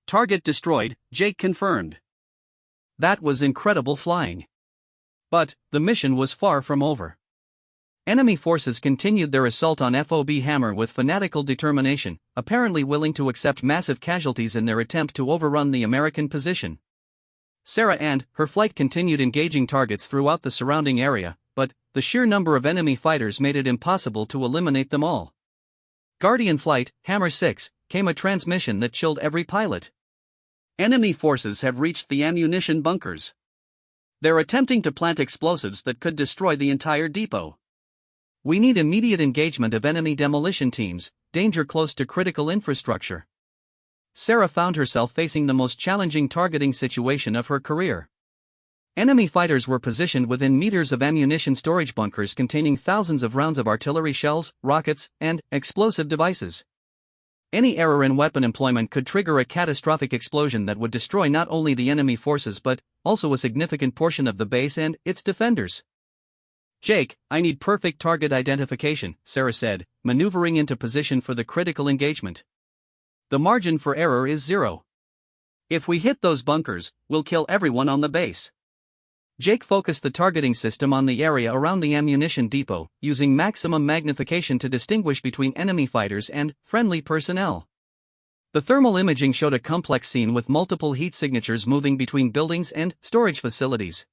S1: Target destroyed, Jake confirmed. That was incredible flying. But the mission was far from over. Enemy forces continued their assault on FOB Hammer with fanatical determination, apparently willing to accept massive casualties in their attempt to overrun the American position. Sarah and her flight continued engaging targets throughout the surrounding area, but the sheer number of enemy fighters made it impossible to eliminate them all. Guardian Flight, Hammer 6, came a transmission that chilled every pilot. Enemy forces have reached the ammunition bunkers. They're attempting to plant explosives that could destroy the entire depot. We need immediate engagement of enemy demolition teams, danger close to critical infrastructure. Sarah found herself facing the most challenging targeting situation of her career. Enemy fighters were positioned within meters of ammunition storage bunkers containing thousands of rounds of artillery shells, rockets, and explosive devices. Any error in weapon employment could trigger a catastrophic explosion that would destroy not only the enemy forces but also a significant portion of the base and its defenders. "Jake, I need perfect target identification," Sarah said, maneuvering into position for the critical engagement. "The margin for error is 0. If we hit those bunkers, we'll kill everyone on the base." Jake focused the targeting system on the area around the ammunition depot, using maximum magnification to distinguish between enemy fighters and friendly personnel. The thermal imaging showed a complex scene with multiple heat signatures moving between buildings and storage facilities.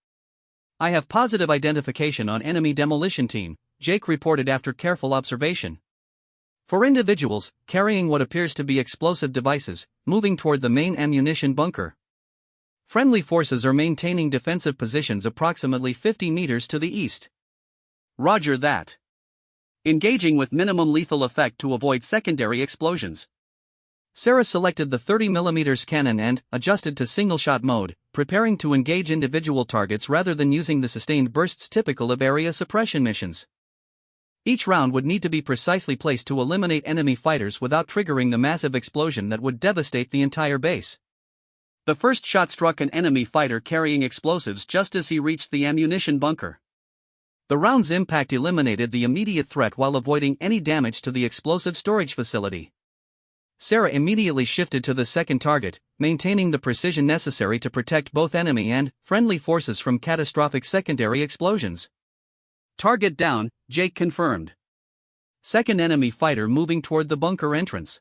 S1: "I have positive identification on enemy demolition team," Jake reported after careful observation. "For individuals carrying what appears to be explosive devices, moving toward the main ammunition bunker. Friendly forces are maintaining defensive positions approximately 50 meters to the east." "Roger that. Engaging with minimum lethal effect to avoid secondary explosions." Sarah selected the 30mm cannon and adjusted to single-shot mode, preparing to engage individual targets rather than using the sustained bursts typical of area suppression missions. Each round would need to be precisely placed to eliminate enemy fighters without triggering the massive explosion that would devastate the entire base. The first shot struck an enemy fighter carrying explosives just as he reached the ammunition bunker. The round's impact eliminated the immediate threat while avoiding any damage to the explosive storage facility. Sarah immediately shifted to the second target, maintaining the precision necessary to protect both enemy and friendly forces from catastrophic secondary explosions. "Target down," Jake confirmed. Second enemy fighter moving toward the bunker entrance.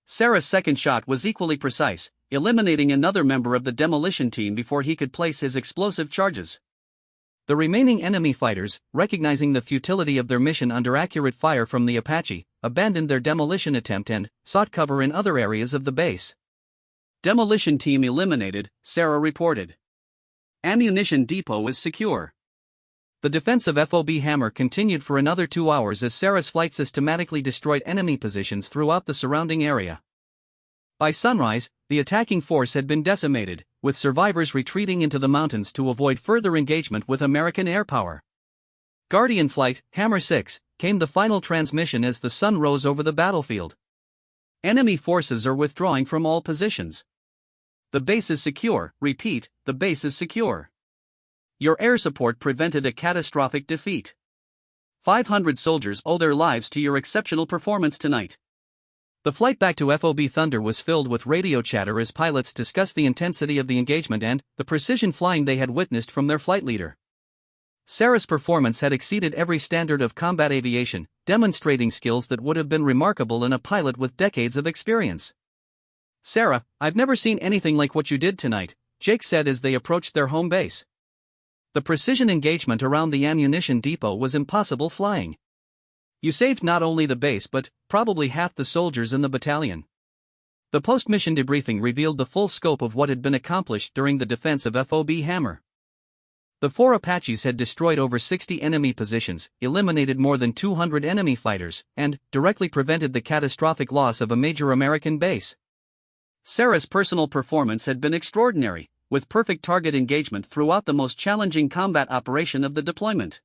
S1: Sarah's second shot was equally precise, eliminating another member of the demolition team before he could place his explosive charges. The remaining enemy fighters, recognizing the futility of their mission under accurate fire from the Apache, abandoned their demolition attempt and sought cover in other areas of the base. "Demolition team eliminated," Sarah reported. "Ammunition depot is secure." The defense of FOB Hammer continued for another 2 hours as Sarah's flight systematically destroyed enemy positions throughout the surrounding area. By sunrise, the attacking force had been decimated, with survivors retreating into the mountains to avoid further engagement with American air power. Guardian Flight, Hammer 6, came the final transmission as the sun rose over the battlefield. "Enemy forces are withdrawing from all positions. The base is secure, repeat, the base is secure. Your air support prevented a catastrophic defeat. 500 soldiers owe their lives to your exceptional performance tonight." The flight back to FOB Thunder was filled with radio chatter as pilots discussed the intensity of the engagement and the precision flying they had witnessed from their flight leader. Sarah's performance had exceeded every standard of combat aviation, demonstrating skills that would have been remarkable in a pilot with decades of experience. "Sarah, I've never seen anything like what you did tonight," Jake said as they approached their home base. The precision engagement around the ammunition depot was impossible flying. "You saved not only the base but probably half the soldiers in the battalion." The post-mission debriefing revealed the full scope of what had been accomplished during the defense of FOB Hammer. The 4 Apaches had destroyed over 60 enemy positions, eliminated more than 200 enemy fighters, and directly prevented the catastrophic loss of a major American base. Sarah's personal performance had been extraordinary, with perfect target engagement throughout the most challenging combat operation of the deployment.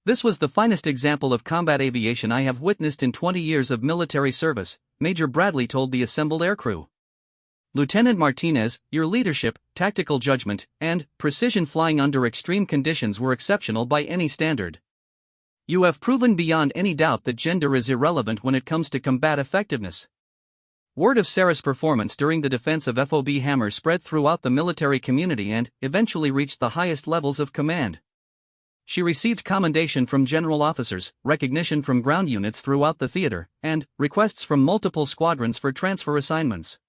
S1: "This was the finest example of combat aviation I have witnessed in 20 years of military service," Major Bradley told the assembled aircrew. "Lieutenant Martinez, your leadership, tactical judgment, and precision flying under extreme conditions were exceptional by any standard. You have proven beyond any doubt that gender is irrelevant when it comes to combat effectiveness." Word of Sarah's performance during the defense of FOB Hammer spread throughout the military community and eventually reached the highest levels of command. She received commendation from general officers, recognition from ground units throughout the theater, and requests from multiple squadrons for transfer assignments.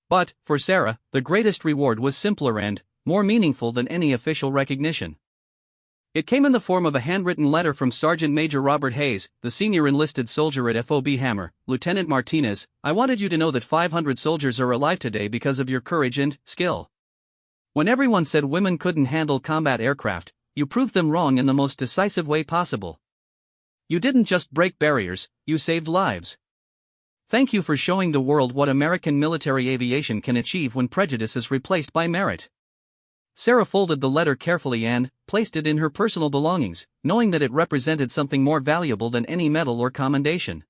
S1: But, for Sarah, the greatest reward was simpler and more meaningful than any official recognition. It came in the form of a handwritten letter from Sergeant Major Robert Hayes, the senior enlisted soldier at FOB Hammer. Lieutenant Martinez, I wanted you to know that 500 soldiers are alive today because of your courage and skill. When everyone said women couldn't handle combat aircraft, you proved them wrong in the most decisive way possible. You didn't just break barriers, you saved lives. Thank you for showing the world what American military aviation can achieve when prejudice is replaced by merit. Sarah folded the letter carefully and placed it in her personal belongings, knowing that it represented something more valuable than any medal or commendation.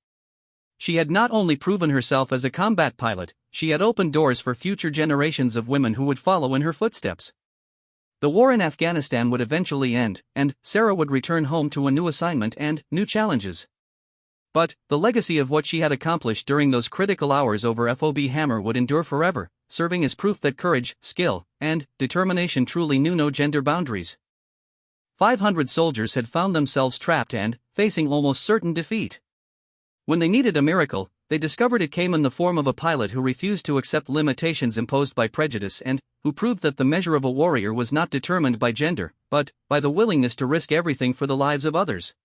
S1: She had not only proven herself as a combat pilot, she had opened doors for future generations of women who would follow in her footsteps. The war in Afghanistan would eventually end, and Sarah would return home to a new assignment and new challenges. But the legacy of what she had accomplished during those critical hours over FOB Hammer would endure forever, serving as proof that courage, skill, and determination truly knew no gender boundaries. 500 soldiers had found themselves trapped and facing almost certain defeat. When they needed a miracle, they discovered it came in the form of a pilot who refused to accept limitations imposed by prejudice and who proved that the measure of a warrior was not determined by gender, but by the willingness to risk everything for the lives of others.